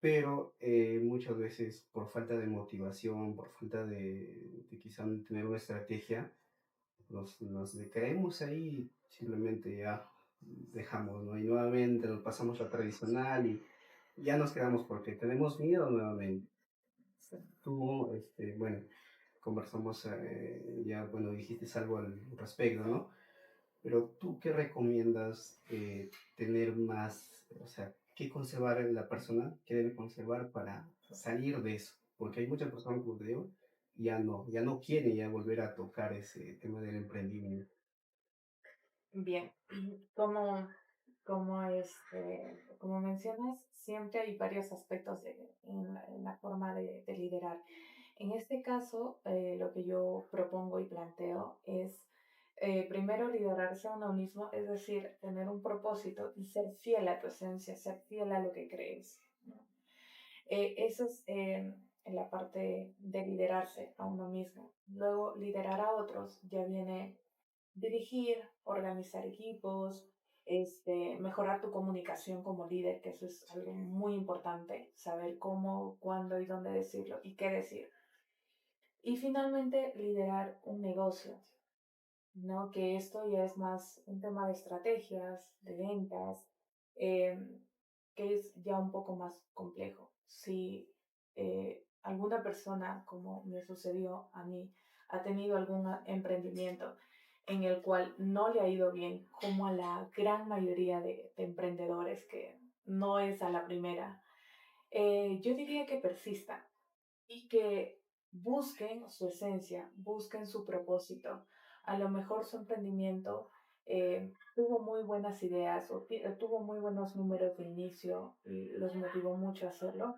pero muchas veces por falta de motivación, por falta de quizá no tener una estrategia, nos decaemos ahí, simplemente ya dejamos, ¿no? Y nuevamente nos pasamos a tradicional y ya nos quedamos porque tenemos miedo nuevamente. Tú, bueno, conversamos, ya, bueno, dijiste algo al respecto, ¿no? Pero tú, ¿qué recomiendas tener más, o sea, qué conservar en la persona, qué debe conservar para salir de eso? Porque hay muchas personas, como te digo, ya no quieren ya volver a tocar ese tema del emprendimiento. Bien, como mencionas, siempre hay varios aspectos en la forma de liderar. En este caso, lo que yo propongo y planteo es primero liderarse a uno mismo, es decir, tener un propósito y ser fiel a tu esencia, ser fiel a lo que crees, ¿no? Eso es en la parte de liderarse a uno mismo. Luego, liderar a otros ya viene dirigir, organizar equipos, mejorar tu comunicación como líder, que eso es algo muy importante, saber cómo, cuándo y dónde decirlo y qué decir. Y finalmente, liderar un negocio, ¿no? Que esto ya es más un tema de estrategias, de ventas, eh, que es ya un poco más complejo. Si alguna persona, como me sucedió a mí, ha tenido algún emprendimiento en el cual no le ha ido bien, como a la gran mayoría de emprendedores, que no es a la primera, yo diría que persistan y que busquen su esencia, busquen su propósito. A lo mejor su emprendimiento tuvo muy buenas ideas o tuvo muy buenos números de inicio y los motivó mucho a hacerlo,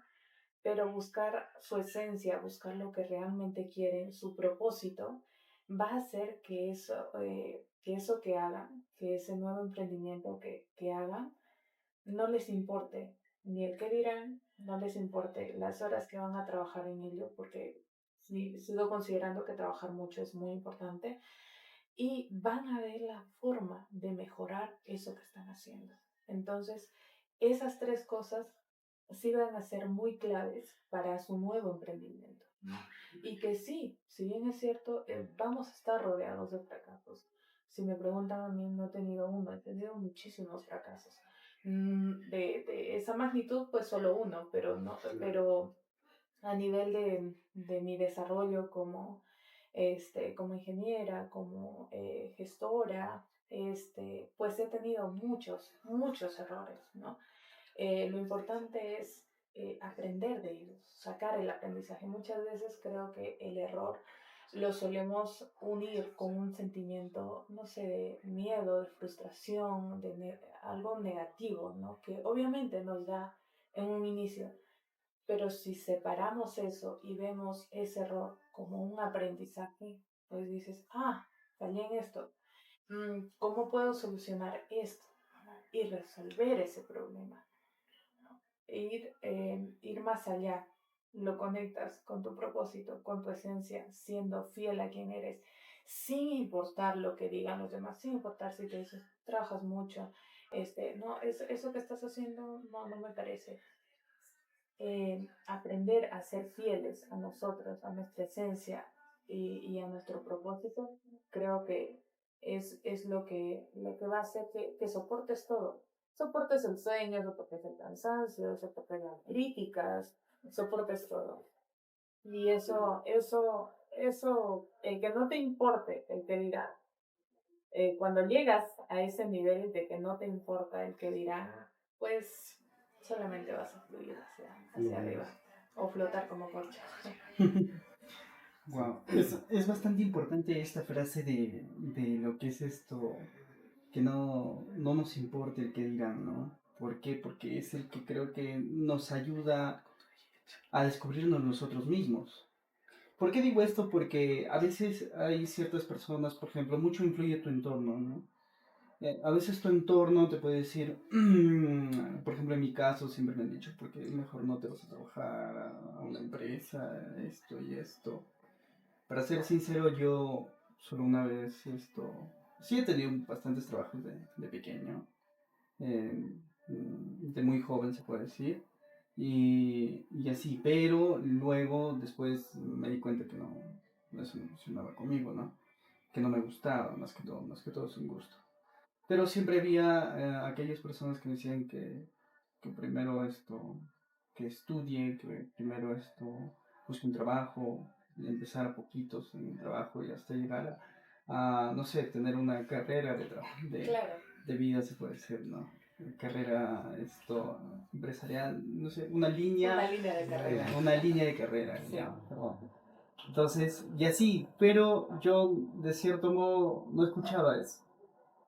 pero buscar su esencia, buscar lo que realmente quieren, su propósito, va a hacer que eso que hagan, que ese nuevo emprendimiento que hagan, no les importe ni el que dirán, no les importe las horas que van a trabajar en ello, porque sí, sigo considerando que trabajar mucho es muy importante, y van a ver la forma de mejorar eso que están haciendo. Entonces, esas tres cosas sí van a ser muy claves para su nuevo emprendimiento, ¿no? Y que sí, si bien es cierto, vamos a estar rodeados de fracasos. Si me preguntan a mí, no he tenido uno, he tenido muchísimos fracasos. De esa magnitud, pues solo uno, pero no, pero a nivel de mi desarrollo como ingeniera, como gestora, pues he tenido muchos errores, ¿no? Lo importante es aprender de ellos, sacar el aprendizaje. Muchas veces creo que el error lo solemos unir con un sentimiento, no sé, de miedo, de frustración, algo negativo, ¿no? Que obviamente nos da en un inicio, pero si separamos eso y vemos ese error como un aprendizaje, pues dices, ah, fallé en esto. ¿Cómo puedo solucionar esto? Y resolver ese problema. Ir más allá. Lo conectas con tu propósito, con tu esencia, siendo fiel a quien eres, sin importar lo que digan los demás, sin importar si te dices, trabajas mucho, no, eso que estás haciendo no me parece. Aprender a ser fieles a nosotros, a nuestra esencia y a nuestro propósito, creo que es lo que va a hacer que soportes todo. Soportes el sueño, soportes el cansancio, soportes las críticas, soportes todo. Y que no te importe el que dirá. Cuando llegas a ese nivel de que no te importa el que dirá, pues solamente vas a fluir hacia arriba o flotar como corcho. Wow, es bastante importante esta frase de lo que es esto, que no nos importe el que dirán, ¿no? ¿Por qué? Porque es el que creo que nos ayuda a descubrirnos nosotros mismos. ¿Por qué digo esto? Porque a veces hay ciertas personas, por ejemplo, mucho influye tu entorno, ¿no? A veces tu entorno te puede decir, por ejemplo, en mi caso siempre me han dicho, porque mejor no te vas a trabajar a una empresa, esto y esto. Para ser sincero, yo solo una vez sí he tenido bastantes trabajos de pequeño, eh, de muy joven se puede decir, y así, pero luego después me di cuenta que no eso no funcionaba conmigo, ¿no? Que no me gustaba, más que todo es un gusto. Pero siempre había aquellas personas que decían que primero que estudie, que primero busque un trabajo, y empezar a poquitos en el trabajo y hasta llegar no sé, tener una carrera Claro. de vida, se puede decir, ¿no? Carrera empresarial, no sé, una Una línea de carrera. una línea de carrera, Sí. ya, perdón. Entonces, y así, pero yo de cierto modo no escuchaba eso.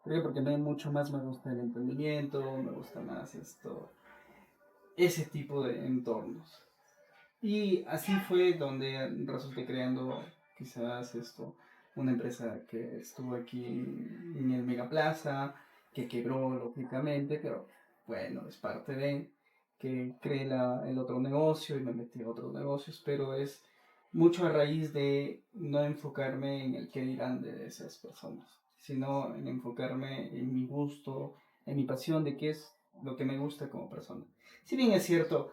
¿Por qué? Porque mucho más me gusta el emprendimiento, me gusta más ese tipo de entornos. Y así fue donde resulté creando quizás una empresa que estuvo aquí en el Megaplaza, que quebró lógicamente, pero bueno, es parte de que creé el otro negocio y me metí a otros negocios, pero es mucho a raíz de no enfocarme en el qué dirán de esas personas, sino en enfocarme en mi gusto, en mi pasión de qué es lo que me gusta como persona. Si bien es cierto,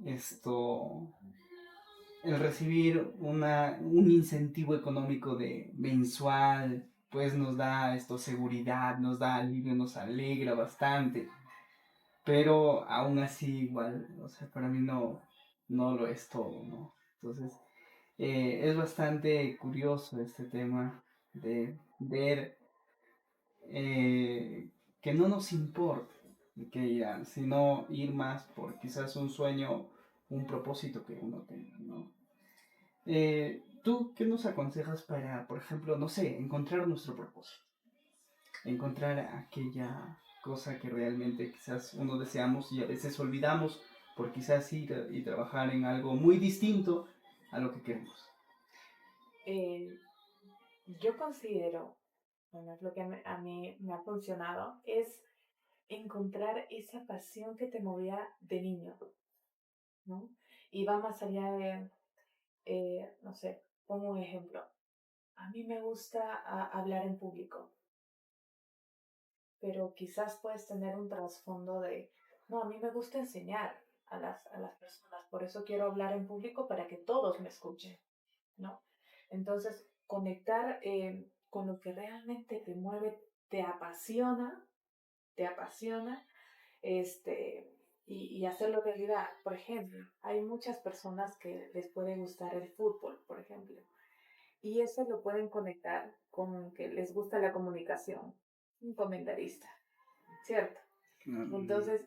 esto, el recibir un incentivo económico de mensual, pues nos da seguridad, nos da alivio, nos alegra bastante, pero aún así igual, o sea, para mí no lo es todo, ¿no? Entonces, es bastante curioso este tema de ver que no nos importa que irán, sino ir más por quizás un sueño, un propósito que uno tenga, ¿no? ¿Tú qué nos aconsejas para, por ejemplo, no sé, encontrar nuestro propósito? Encontrar aquella cosa que realmente quizás uno deseamos y a veces olvidamos por quizás ir y trabajar en algo muy distinto a lo que queremos. Yo considero, bueno, es lo que a mí me ha funcionado, es encontrar esa pasión que te movía de niño, ¿no? Y va más allá de, no sé, pongo un ejemplo. A mí me gusta hablar en público, pero quizás puedes tener un trasfondo de, no, a mí me gusta enseñar a las personas, por eso quiero hablar en público para que todos me escuchen, ¿no? Entonces, conectar con lo que realmente te mueve, te apasiona, y hacerlo realidad. Por ejemplo, hay muchas personas que les puede gustar el fútbol, por ejemplo, y eso lo pueden conectar con que les gusta la comunicación, un comentarista, ¿cierto? Entonces,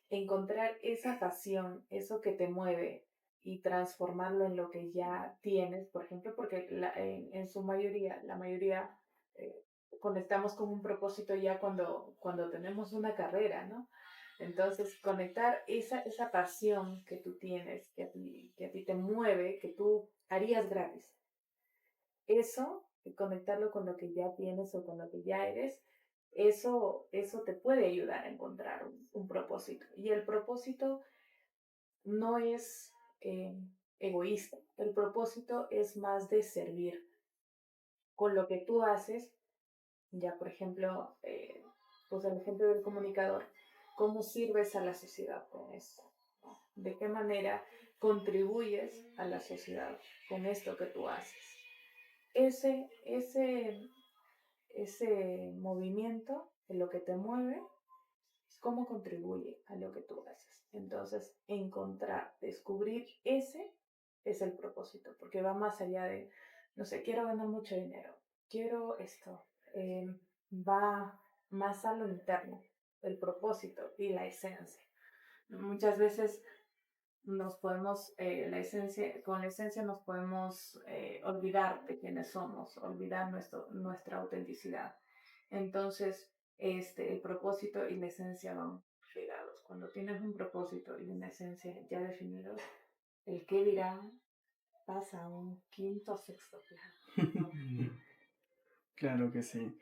encontrar esa pasión, eso que te mueve y transformarlo en lo que ya tienes, por ejemplo, porque en su mayoría, la mayoría conectamos con un propósito ya cuando tenemos una carrera, ¿no? Entonces, conectar esa pasión que tú tienes, que a ti te mueve, que tú harías gratis. Eso conectarlo con lo que ya tienes o con lo que ya eres, eso te puede ayudar a encontrar un propósito. Y el propósito no es egoísta, el propósito es más de servir. Con lo que tú haces, ya por ejemplo, pues el ejemplo del comunicador, ¿cómo sirves a la sociedad con esto? ¿De qué manera contribuyes a la sociedad con esto que tú haces? Ese, ese, ese movimiento, en lo que te mueve, cómo contribuye a lo que tú haces. Entonces, encontrar, descubrir ese es el propósito, porque va más allá de, no sé, quiero ganar mucho dinero, quiero esto, eh, va más a lo interno, el propósito y la esencia. Muchas veces nos podemos, con la esencia nos podemos olvidar de quiénes somos, olvidar nuestra autenticidad. Entonces, el propósito y la esencia van ligados. Cuando tienes un propósito y una esencia ya definidos, el qué dirán pasa a un quinto o sexto plano. Claro que sí.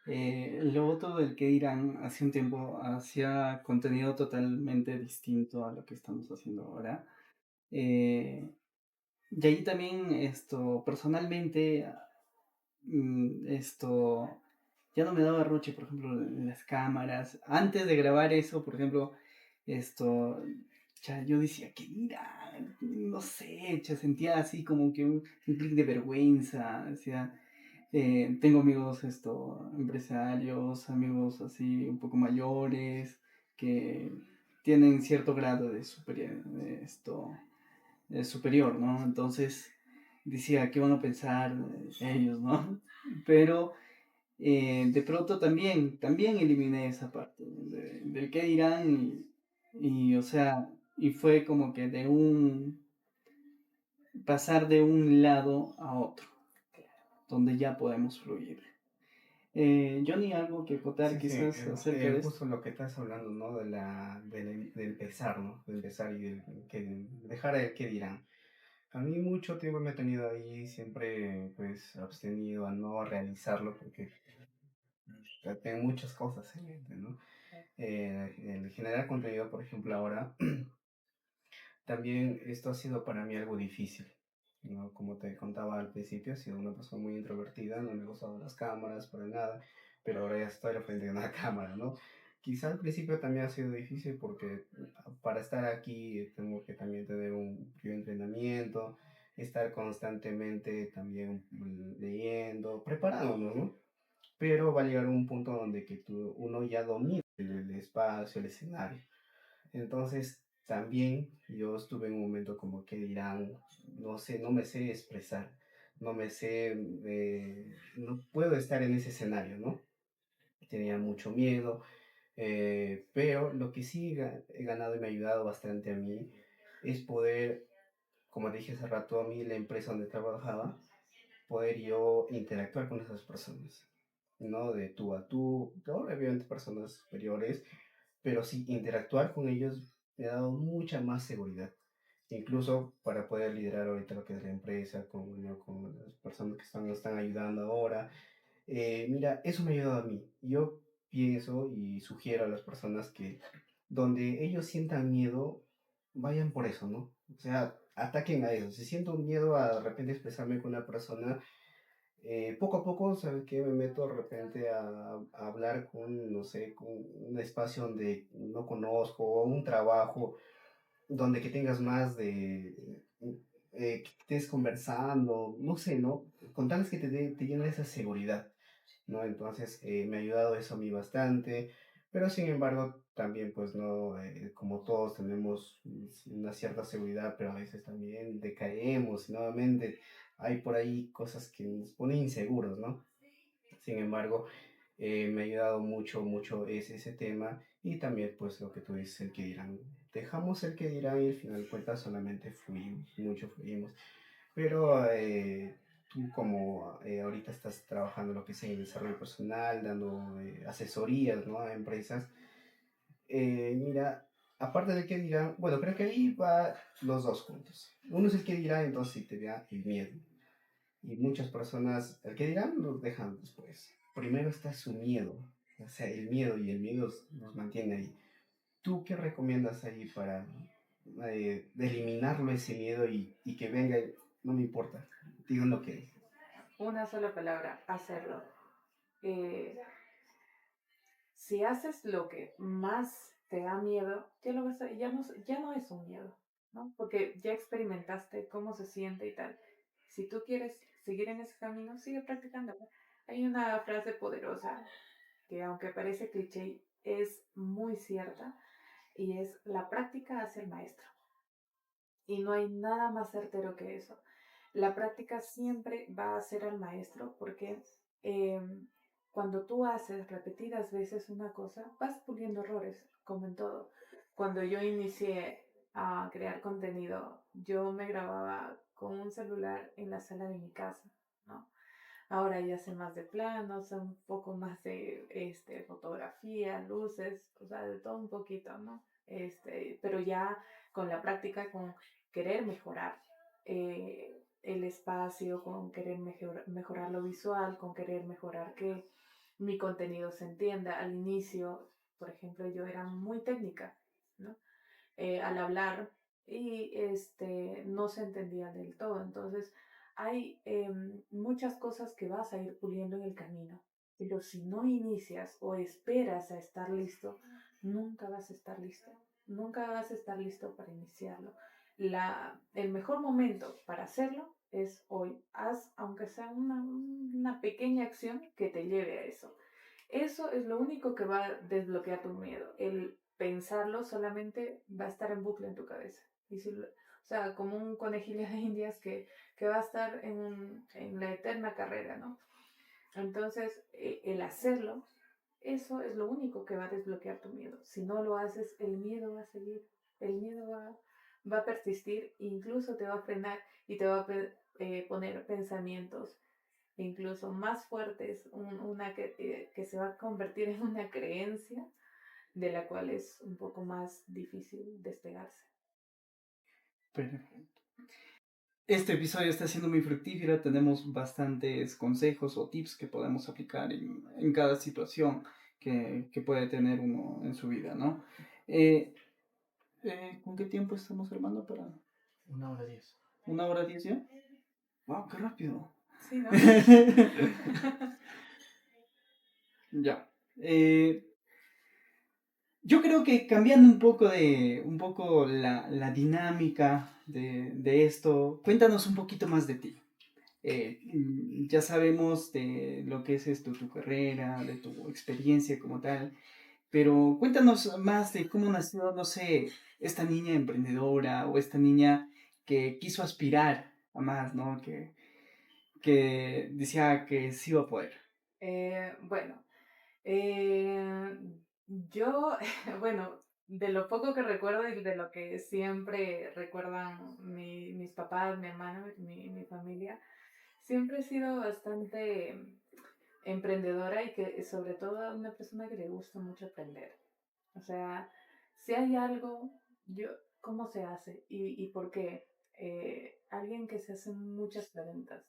Lo otro del que dirán, hace un tiempo hacía contenido totalmente distinto a lo que estamos haciendo ahora. Y ahí también personalmente, ya no me daba roche, por ejemplo, en las cámaras. Antes de grabar eso, por ejemplo, esto, ya yo decía, ¿qué dirán? No sé, ya sentía así como que un clic de vergüenza, decía... tengo amigos empresarios, amigos así un poco mayores, que tienen cierto grado superior, ¿no? Entonces decía, ¿qué van a pensar ellos, ¿no? Pero de pronto también eliminé esa parte del qué dirán o sea, y fue como que pasar de un lado a otro, donde ya podemos fluir. Johnny, ¿algo que contar Sí, sí, quizás acerca de esto? justo lo que estás hablando, ¿no? De empezar, ¿no? De empezar y dejar el que dirán. A mí mucho tiempo me he tenido ahí siempre, pues, abstenido a no realizarlo porque tengo muchas cosas en mente, ¿no? El generar contenido, por ejemplo, ahora, también esto ha sido para mí algo difícil, ¿no? Como te contaba al principio, he sido una persona muy introvertida, no me gustaban las cámaras para nada, pero ahora ya estoy al frente de una cámara, ¿no? Quizá al principio también ha sido difícil porque para estar aquí tengo que también tener un previo entrenamiento, estar constantemente también leyendo, preparándonos, ¿no? Pero va a llegar un punto donde uno ya domina el espacio, el escenario. Entonces, también yo estuve en un momento como que dirán, no sé, no me sé expresar, no me sé, no puedo estar en ese escenario, ¿no? Tenía mucho miedo, pero lo que sí he ganado y me ha ayudado bastante a mí es poder, como dije hace rato, a mí la empresa donde trabajaba, poder yo interactuar con esas personas, ¿no? De tú a tú, obviamente personas superiores, pero sí interactuar con ellos me ha dado mucha más seguridad. Incluso para poder liderar ahorita lo que es la empresa, ¿no? Con las personas que nos están ayudando ahora. Mira, eso me ha ayudado a mí. Yo pienso y sugiero a las personas que donde ellos sientan miedo, vayan por eso, ¿no? O sea, ataquen a eso. Si siento miedo a de repente expresarme con una persona, poco a poco, ¿sabes qué? Me meto de repente a hablar con, no sé, con un espacio donde no conozco, o un trabajo donde que tengas más que estés conversando, no sé, ¿no? Con tal es que te llene esa seguridad, ¿no? Entonces, me ha ayudado eso a mí bastante, pero sin embargo, también, pues, no, como todos tenemos una cierta seguridad, pero a veces también decaemos y nuevamente hay por ahí cosas que nos ponen inseguros, ¿no? Sin embargo, me ha ayudado mucho, mucho ese tema y también pues lo que tú dices, el que dirán. Dejamos el que dirán y al final de cuentas solamente fluimos, mucho fluimos. Pero tú como ahorita estás trabajando lo que es el desarrollo personal, dando asesorías, ¿no? A empresas, mira, aparte del que dirán, bueno, creo que ahí va los dos juntos. Uno es el que dirá, entonces sí te da el miedo. Y muchas personas, el que dirán, los dejan después. Primero está su miedo, o sea, el miedo, y el miedo nos mantiene ahí. ¿Tú qué recomiendas ahí para de eliminarlo ese miedo y que venga, no me importa, digan lo que es? Una sola palabra, hacerlo. Eh, si haces lo que más te da miedo, ya no es un miedo, ¿no? Porque ya experimentaste cómo se siente y tal. Si tú quieres seguir en ese camino, sigue practicándolo. Hay una frase poderosa que, aunque parece cliché, es muy cierta, y es: la práctica hace el maestro. Y no hay nada más certero que eso. La práctica siempre va a ser al maestro, porque eh, cuando tú haces repetidas veces una cosa, vas puliendo errores, como en todo. Cuando yo inicié a crear contenido, yo me grababa con un celular en la sala de mi casa, ¿no? Ahora ya sé más de planos, sé un poco más de fotografía, luces, o sea, de todo un poquito, ¿no? Pero ya con la práctica, con querer mejorar el espacio, con querer mejorar lo visual, con querer mejorar que mi contenido se entienda. Al inicio, por ejemplo, yo era muy técnica, ¿no? Al hablar, y no se entendía del todo. Entonces, hay muchas cosas que vas a ir puliendo en el camino, pero si no inicias o esperas a estar listo, nunca vas a estar listo. Nunca vas a estar listo para iniciarlo. El mejor momento para hacerlo es hoy. Haz, aunque sea una pequeña acción que te lleve a eso. Eso es lo único que va a desbloquear tu miedo. El pensarlo solamente va a estar en bucle en tu cabeza. O sea, como un conejillo de indias que va a estar en la eterna carrera, ¿no? Entonces, el hacerlo, eso es lo único que va a desbloquear tu miedo. Si no lo haces, el miedo va a seguir. El miedo va a persistir, incluso te va a frenar y te va a poner pensamientos incluso más fuertes, una que se va a convertir en una creencia de la cual es un poco más difícil despegarse. Perfecto. Este episodio está siendo muy fructífero, tenemos bastantes consejos o tips que podemos aplicar en cada situación que puede tener uno en su vida, ¿no? ¿Con qué tiempo estamos armando para...? 1 hora 10. ¿1 hora 10 ya? ¡Wow, qué rápido! Sí, ¿no? Ya. Yo creo que cambiando un poco la dinámica de esto, cuéntanos un poquito más de ti. Ya sabemos de lo que es esto, tu carrera, de tu experiencia como tal, pero cuéntanos más de cómo nació, no sé, esta niña emprendedora o esta niña que quiso aspirar a más, ¿no? Que decía que sí iba a poder. Bueno, eh, yo, bueno, de lo poco que recuerdo y de lo que siempre recuerdan mis papás, mi hermano, mi familia, siempre he sido bastante emprendedora, y que sobre todo una persona que le gusta mucho aprender. O sea, si hay algo, yo, ¿cómo se hace? ¿Y por qué? Alguien que se hace muchas preguntas.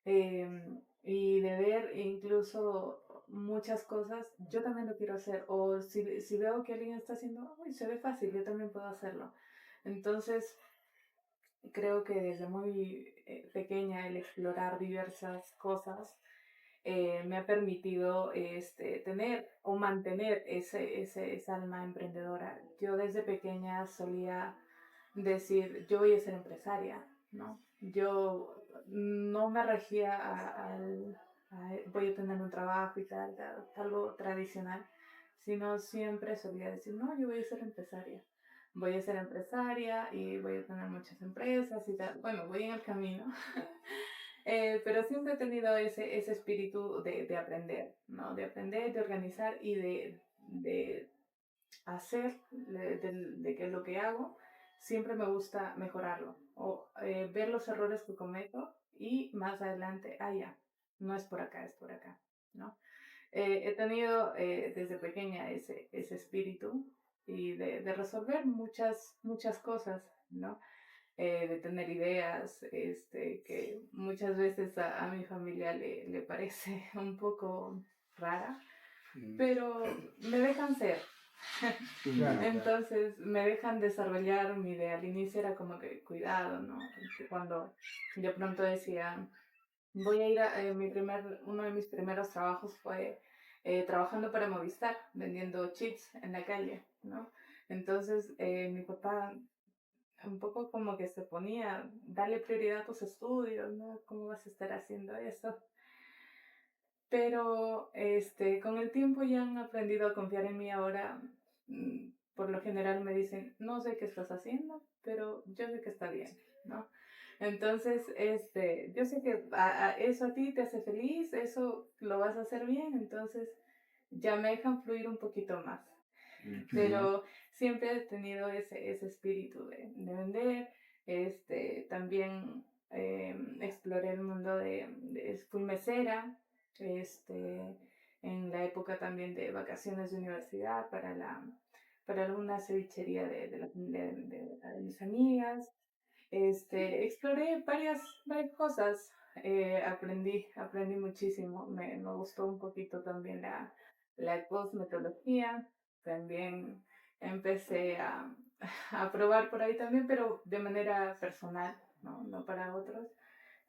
Y de ver incluso muchas cosas, yo también lo quiero hacer. O si veo que alguien está haciendo, uy, se ve fácil, yo también puedo hacerlo. Entonces, creo que desde muy pequeña el explorar diversas cosas me ha permitido tener o mantener esa alma emprendedora. Yo desde pequeña solía decir: yo voy a ser empresaria, ¿no? Yo no me regía voy a tener un trabajo y tal, algo tradicional, sino siempre solía decir: no, yo voy a ser empresaria. Voy a ser empresaria y voy a tener muchas empresas y tal. Bueno, voy en el camino. Pero siempre he tenido ese espíritu de aprender, ¿no? De aprender, de organizar y de hacer, de que lo que hago siempre me gusta mejorarlo, o ver los errores que cometo y más adelante, ya, no es por acá, es por acá, ¿no? He tenido desde pequeña ese espíritu y de resolver muchas cosas, ¿no? de tener ideas, que muchas veces a mi familia le parece un poco rara, pero me dejan ser. Claro, Entonces me dejan desarrollar mi idea. Al inicio era como que cuidado, ¿no? Que cuando de pronto decía, voy a ir a uno de mis primeros trabajos fue trabajando para Movistar, vendiendo chips en la calle, ¿no? Entonces mi papá un poco como que se ponía, dale prioridad a tus estudios, ¿no? ¿Cómo vas a estar haciendo eso? Pero con el tiempo ya han aprendido a confiar en mí ahora. Por lo general me dicen, no sé qué estás haciendo, pero yo sé que está bien, ¿no? Entonces, yo sé que eso a ti te hace feliz, eso lo vas a hacer bien, entonces ya me dejan fluir un poquito más. Pero siempre he tenido ese espíritu de vender. También exploré el mundo fui mesera, en la época también de vacaciones de universidad para alguna cevichería de mis amigas. Exploré varias cosas, aprendí muchísimo, me gustó un poquito también la cosmetología, también empecé a probar por ahí también, pero de manera personal, no para otros.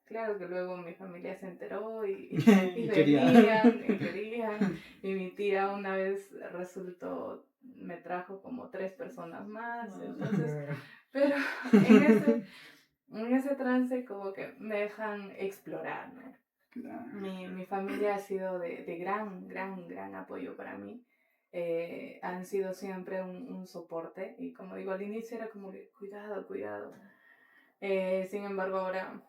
Claro que luego mi familia se enteró y Y quería. querían, y mi tía una vez me trajo como 3 personas más, entonces, pero en ese trance como que me dejan explorar, ¿no? Mi familia ha sido de gran apoyo para mí. Han sido siempre un soporte y como digo, al inicio era como que cuidado. Sin embargo, ahora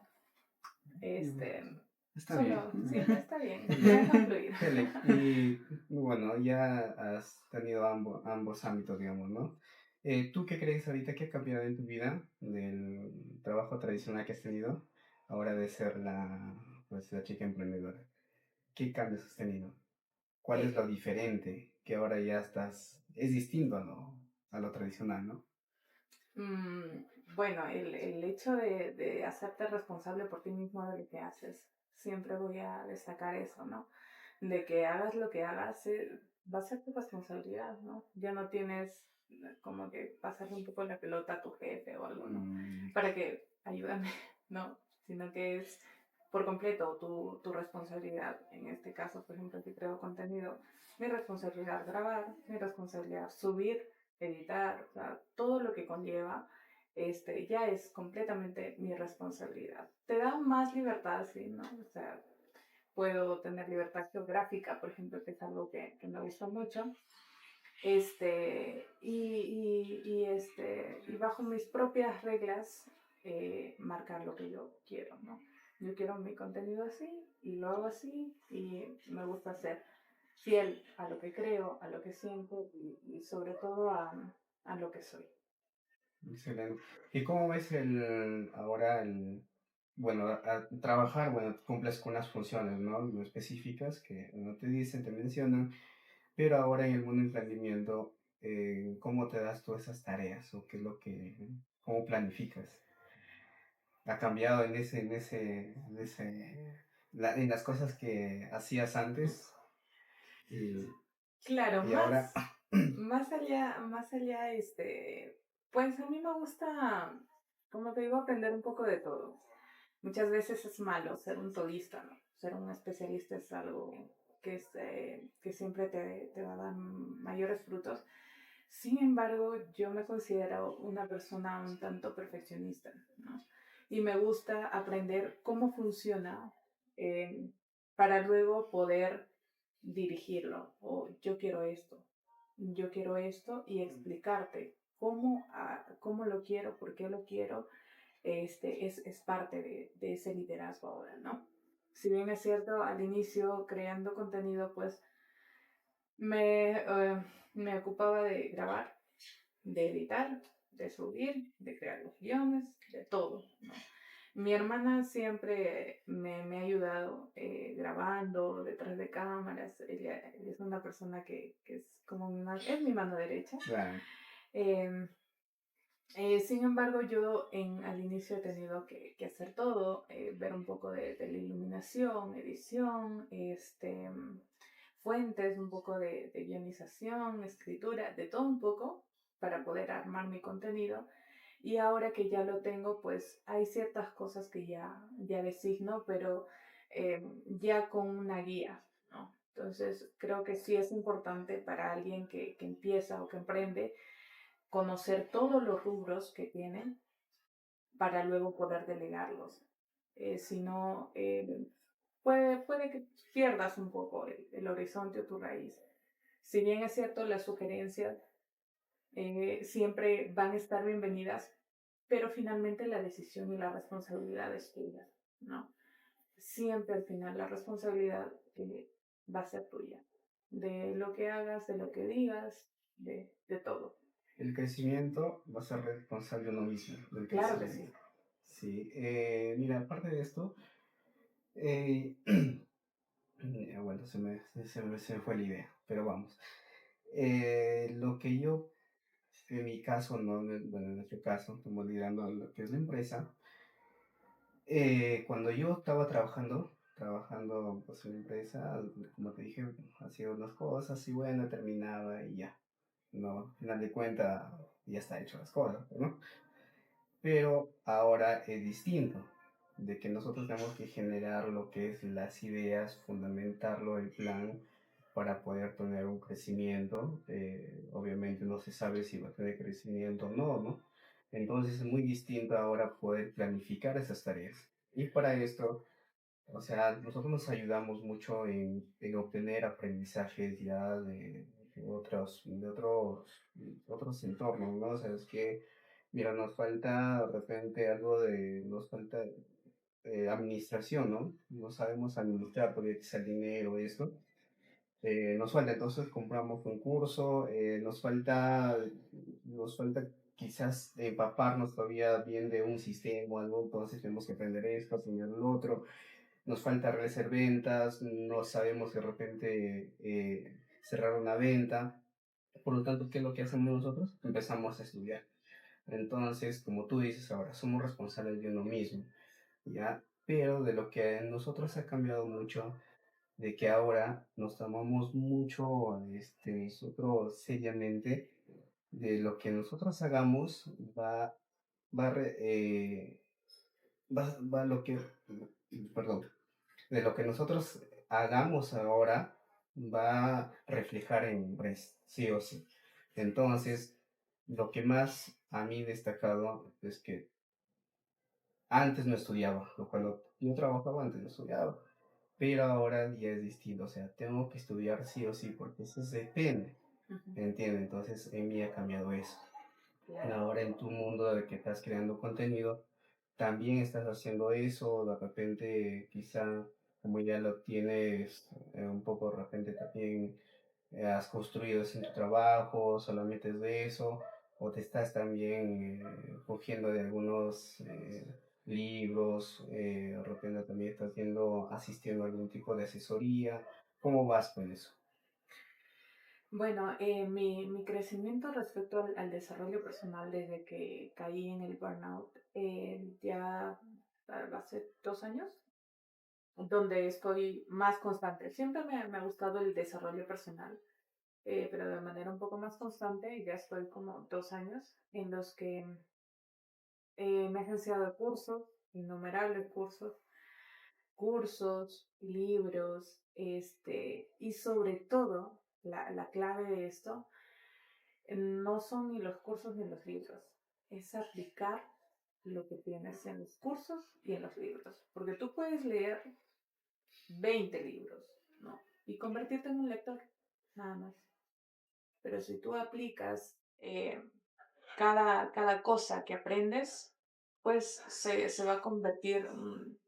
Está bien. sí, está bien, me dejan fluir. Y bueno, ya has tenido ambos ámbitos, digamos, ¿no? ¿Tú qué crees ahorita que ha cambiado en tu vida del trabajo tradicional que has tenido, ahora de ser pues, la chica emprendedora? ¿Qué cambios has tenido? ¿Cuál es Eh, lo diferente que ahora ya es distinto a lo tradicional, ¿no? Bueno, el hecho de hacerte responsable por ti mismo de lo que haces, siempre voy a destacar eso, ¿no? De que hagas lo que hagas, va a ser tu responsabilidad, ¿no? Ya no tienes como que pasarle un poco la pelota a tu jefe o algo, ¿no? Para que ayúdame, ¿no? Sino que es por completo tu responsabilidad. En este caso, por ejemplo, si creo contenido, mi responsabilidad grabar, mi responsabilidad subir, editar, o sea, todo lo que conlleva, ya es completamente mi responsabilidad. Te da más libertad, sí, ¿no? O sea, puedo tener libertad geográfica, por ejemplo, que es algo que me gusta mucho. Y bajo mis propias reglas, marcar lo que yo quiero, ¿no? Yo quiero mi contenido así y lo hago así y me gusta ser fiel a lo que creo, a lo que siento y sobre todo a lo que soy. Excelente. ¿Y cómo ves ahora bueno, trabajar, bueno, cumples con unas funciones, ¿no? Muy específicas que no te dicen, te mencionan, pero ahora en el mundo del emprendimiento, ¿cómo te das tú esas tareas o qué es cómo planificas? ¿Ha cambiado en las cosas que hacías antes y, Claro, y ahora? más allá, pues a mí me gusta, como te digo, aprender un poco de todo. Muchas veces es malo ser un todista, ¿no? Ser un especialista es algo que siempre te va a dar mayores frutos. Sin embargo, yo me considero una persona un tanto perfeccionista, ¿no? Y me gusta aprender cómo funciona eh, para luego poder dirigirlo. O yo quiero esto y explicarte cómo lo quiero, por qué lo quiero. Es parte de ese liderazgo ahora, ¿no? Si bien es cierto, al inicio creando contenido, pues me ocupaba de grabar, de editar, de subir, de crear los guiones, de todo, ¿no? Mi hermana siempre me ha ayudado grabando detrás de cámaras. Ella es una persona que es como es mi mano derecha. Claro. Em, Sin embargo, yo al inicio he tenido que hacer todo, ver un poco de la iluminación, edición, fuentes, un poco de guionización, escritura, de todo un poco para poder armar mi contenido. Y ahora que ya lo tengo, pues hay ciertas cosas que ya designo, pero ya con una guía, ¿no? Entonces, creo que sí es importante para alguien que empieza o que emprende conocer todos los rubros que tienen para luego poder delegarlos. Si no, puede que pierdas un poco el horizonte o tu raíz. Si bien es cierto, las sugerencias siempre van a estar bienvenidas, pero finalmente la decisión y la responsabilidad es tuya, ¿no? Siempre al final la responsabilidad va a ser tuya, de lo que hagas, de lo que digas, de todo. El crecimiento va a ser responsable de uno mismo, del Claro que sí. crecimiento. Sí, mira, aparte de esto, bueno, se me fue la idea, pero vamos. Lo que yo, en mi caso, no, bueno, en nuestro caso, estamos liderando lo que es la empresa. Cuando yo estaba trabajando pues, en la empresa, como te dije, hacía unas cosas y bueno, terminaba y ya. No, al final de cuentas, ya está hecho las cosas, ¿no? Pero ahora es distinto, de que nosotros tenemos que generar lo que es las ideas, fundamentarlo, el plan, para poder tener un crecimiento. Obviamente no se sabe si va a tener crecimiento o no, ¿no? Entonces es muy distinto ahora poder planificar esas tareas. Y para esto, o sea, nosotros nos ayudamos mucho en obtener aprendizajes ya de otros entornos, ¿no? O sea, es que, mira, nos falta de repente nos falta administración, ¿no? No sabemos administrar porque es el dinero, esto. Nos falta, entonces compramos un curso, nos falta quizás empaparnos todavía bien de un sistema o algo, entonces tenemos que aprender esto, aprender lo otro. Nos falta realizar ventas, no sabemos de repente cerrar una venta. Por lo tanto, ¿qué es lo que hacemos nosotros? Empezamos a estudiar. Entonces, como tú dices ahora, somos responsables de uno mismo, ¿ya? Pero de lo que nosotros ha cambiado mucho, de que ahora nos tomamos mucho nosotros seriamente, de lo que nosotros hagamos va, re- eh, va lo que, perdón, de lo que nosotros hagamos ahora va a reflejar en Brest, sí o sí. Entonces, lo que más a mí destacado es que antes no estudiaba, cuando yo trabajaba antes no estudiaba, pero ahora ya es distinto, o sea, tengo que estudiar sí o sí, porque eso depende, Ujú. ¿entiendes? Entonces, en mí ha cambiado eso. Claro. Ahora en tu mundo de que estás creando contenido, también estás haciendo eso, de repente quizá como ya lo tienes un poco de repente también has construido eso en tu trabajo, solamente es de eso, o te estás también cogiendo de algunos libros, de repente también estás asistiendo a algún tipo de asesoría. ¿Cómo vas con eso? Bueno, mi crecimiento respecto al desarrollo personal desde que caí en el burnout ya hace 2 años, donde estoy más constante. Siempre me ha gustado el desarrollo personal, pero de manera un poco más constante. Ya estoy como 2 años en los que me he agenciado de cursos, innumerables cursos, libros, y sobre todo, la clave de esto no son ni los cursos ni los libros, es aplicar lo que tienes en los cursos y en los libros. Porque tú puedes leer 20 libros, ¿no? Y convertirte en un lector, nada más. Pero si tú aplicas cada cosa que aprendes, pues se va a convertir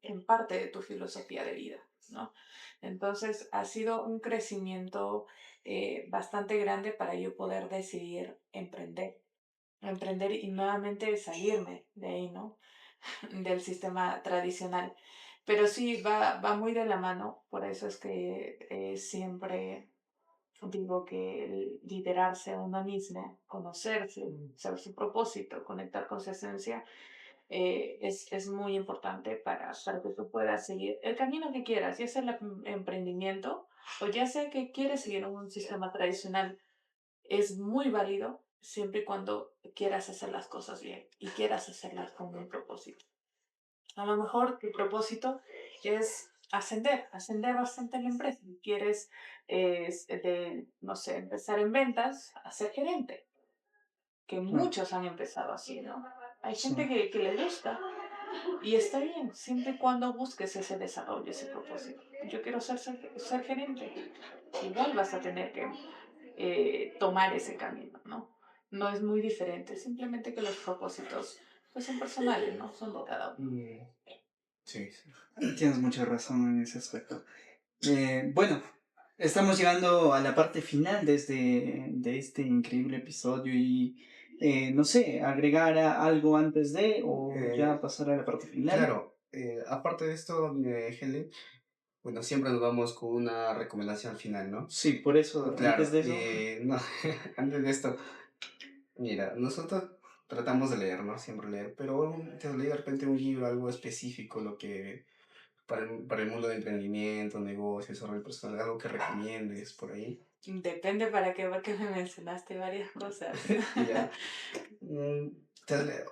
en parte de tu filosofía de vida, ¿no? Entonces ha sido un crecimiento bastante grande para yo poder decidir emprender y nuevamente salirme de ahí, ¿no? Del sistema tradicional. Pero sí, va muy de la mano, por eso es que siempre digo que el liderarse a uno mismo, conocerse, saber su propósito, conectar con su esencia, es muy importante para que tú puedas seguir el camino que quieras, ya sea el emprendimiento o ya sea que quieres seguir un sistema tradicional. Es muy válido siempre y cuando quieras hacer las cosas bien y quieras hacerlas con un propósito. A lo mejor tu propósito es ascender bastante en la empresa. Quieres, no sé, empezar en ventas a ser gerente, que Claro, muchos han empezado así, ¿no? Hay sí. gente que le gusta y está bien, siempre y cuando busques ese desarrollo, ese propósito. Yo quiero ser gerente. Igual vas a tener que tomar ese camino, ¿no? No es muy diferente, simplemente que los propósitos pues son personales, ¿no? Son de cada uno. Sí, sí. Tienes mucha razón en ese aspecto. Bueno, estamos llegando a la parte final de este increíble episodio y no sé, agregar algo antes de o ya Eh, pasar a la parte final. claro, aparte de esto, Helen, bueno, siempre nos vamos con una recomendación final, ¿no? Sí, por eso, antes Claro, de eso, no, antes de esto, mira, nosotros tratamos de leer, ¿no? Siempre leer, pero te leí de repente un libro, algo específico, lo que para el mundo de emprendimiento, negocios, desarrollo personal, algo que recomiendes por ahí. Depende para qué, porque me mencionaste varias cosas. Ya. Mm,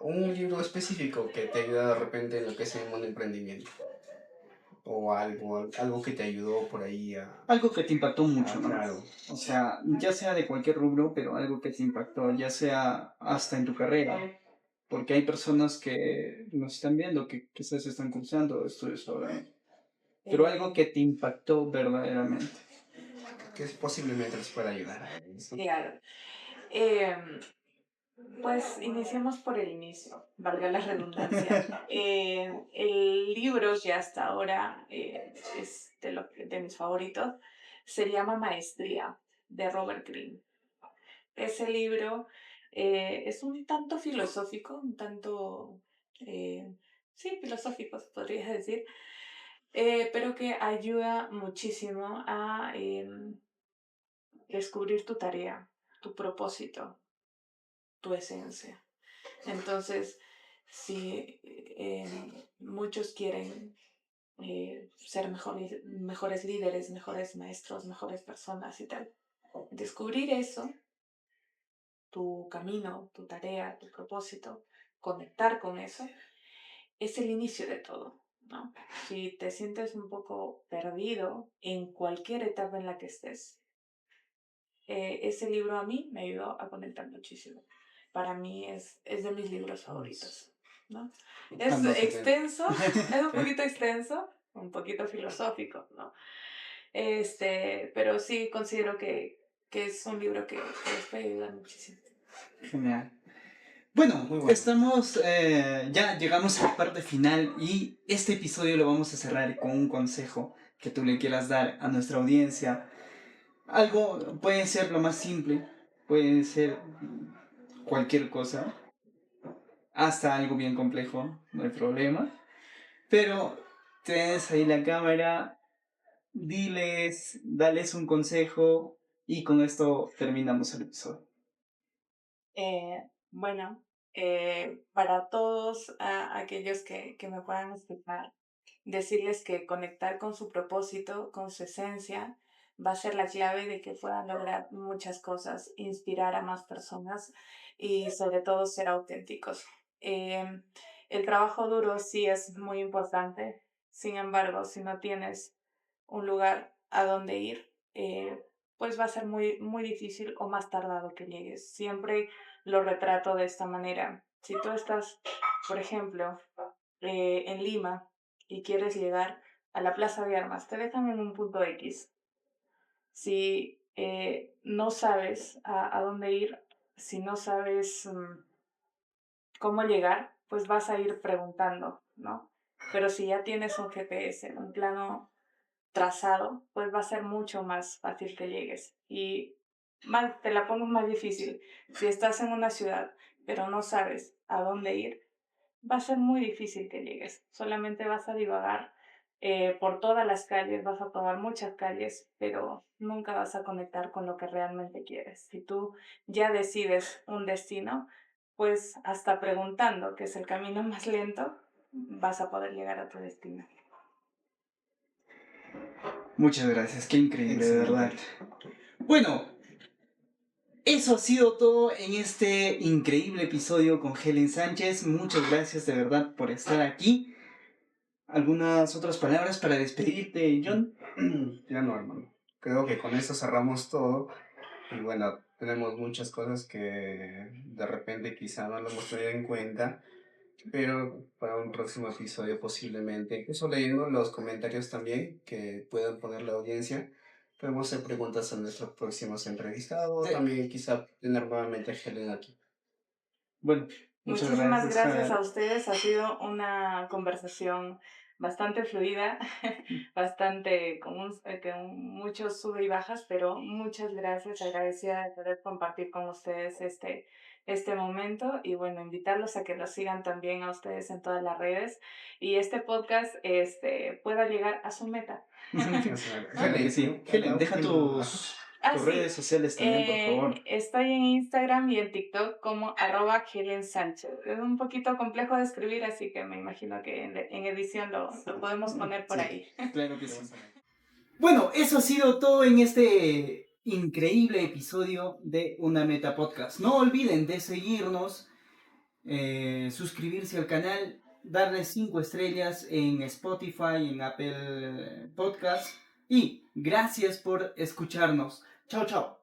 un libro específico que te ayuda de repente en lo que es el mundo de emprendimiento. O algo que te ayudó por ahí algo que te impactó mucho, ¿no? claro. O sea, ya sea de cualquier rubro, pero algo que te impactó, ya sea hasta en tu carrera. Porque hay personas que nos están viendo, que quizás están cursando estudios ahora, ¿no? Pero algo Eh, que te impactó verdaderamente. Que posiblemente les pueda ayudar a eso. claro. Em, Pues iniciemos por el inicio, valga la redundancia. El libro que hasta ahora es de mis favoritos se llama Maestría, de Robert Greene. Ese libro es un tanto filosófico, un tanto, sí, filosófico se podría decir, pero que ayuda muchísimo a descubrir tu tarea, tu propósito, tu esencia. Entonces, si muchos quieren ser mejores líderes, mejores maestros, mejores personas y tal, descubrir eso, tu camino, tu tarea, tu propósito, conectar con eso, es el inicio de todo, ¿no? Si te sientes un poco perdido en cualquier etapa en la que estés, ese libro a mí me ayudó a conectar muchísimo. Para mí es de mis libros favoritos, ¿no? Es Anótate. extenso, es un poquito extenso, un poquito filosófico, ¿no? Pero sí considero que es un libro que les puede ayudar muchísimo. Genial. Bueno, Muy bueno. estamos, ya llegamos a la parte final y este episodio lo vamos a cerrar con un consejo que tú le quieras dar a nuestra audiencia. Algo puede ser lo más simple, puede ser cualquier cosa, hasta algo bien complejo, no hay problema. Pero tienes ahí la cámara, diles, dales un consejo y con esto terminamos el episodio. Bueno, para todos aquellos que me puedan escuchar, decirles que conectar con su propósito, con su esencia, va a ser la clave de que puedan lograr muchas cosas, inspirar a más personas y sobre todo ser auténticos. Eh, el trabajo duro sí es muy importante, sin embargo, si no tienes un lugar a donde ir, pues va a ser muy, muy difícil o más tardado que llegues. Siempre lo retrato de esta manera. Si tú estás, por ejemplo, en Lima y quieres llegar a la Plaza de Armas, te dejan en un punto X. Si no sabes a dónde ir, si no sabes cómo llegar, pues vas a ir preguntando, ¿no? Pero si ya tienes un GPS, un plano trazado, pues va a ser mucho más fácil que llegues. Y te la pongo más difícil. Si estás en una ciudad, pero no sabes a dónde ir, va a ser muy difícil que llegues. Solamente vas a divagar por todas las calles, vas a tomar muchas calles, pero nunca vas a conectar con lo que realmente quieres. Si tú ya decides un destino, pues hasta preguntando, que es el camino más lento, vas a poder llegar a tu destino. Muchas gracias, qué increíble, de Excelente. verdad. Bueno, eso ha sido todo en este increíble episodio con Helen Sánchez. Muchas gracias de verdad por estar aquí. ¿Algunas otras palabras para despedirte, John? Ya no, hermano. Creo que con eso cerramos todo. Y bueno, tenemos muchas cosas que de repente quizá no lo hemos tenido en cuenta, pero para un próximo episodio posiblemente, eso leyendo los comentarios también que puedan poner la audiencia, podemos hacer preguntas a nuestros próximos entrevistados, Sí. también quizá tener nuevamente a Helen aquí. Bueno, muchas Muchísimas gracias. gracias a ustedes. Ha sido una conversación bastante fluida, bastante con muchos sub y bajas, pero muchas gracias. Agradecida de poder compartir con ustedes este momento y bueno, invitarlos a que los sigan también a ustedes en todas las redes y este podcast pueda llegar a su meta. Claro que sí. Helen, deja tus Sí, redes sociales también, por favor. estoy en Instagram y en TikTok como @Helen Sánchez. Es un poquito complejo de escribir, así que me imagino que en edición lo podemos poner por ahí. Claro que sí. Bueno, eso ha sido todo en este increíble episodio de Una Meta Podcast. No olviden de seguirnos, suscribirse al canal, darle 5 estrellas en Spotify, en Apple Podcast. Y gracias por escucharnos. Chao, chao.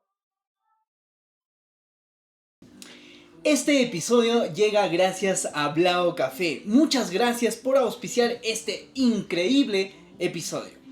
Este episodio llega gracias a Blao Café. Muchas gracias por auspiciar este increíble episodio.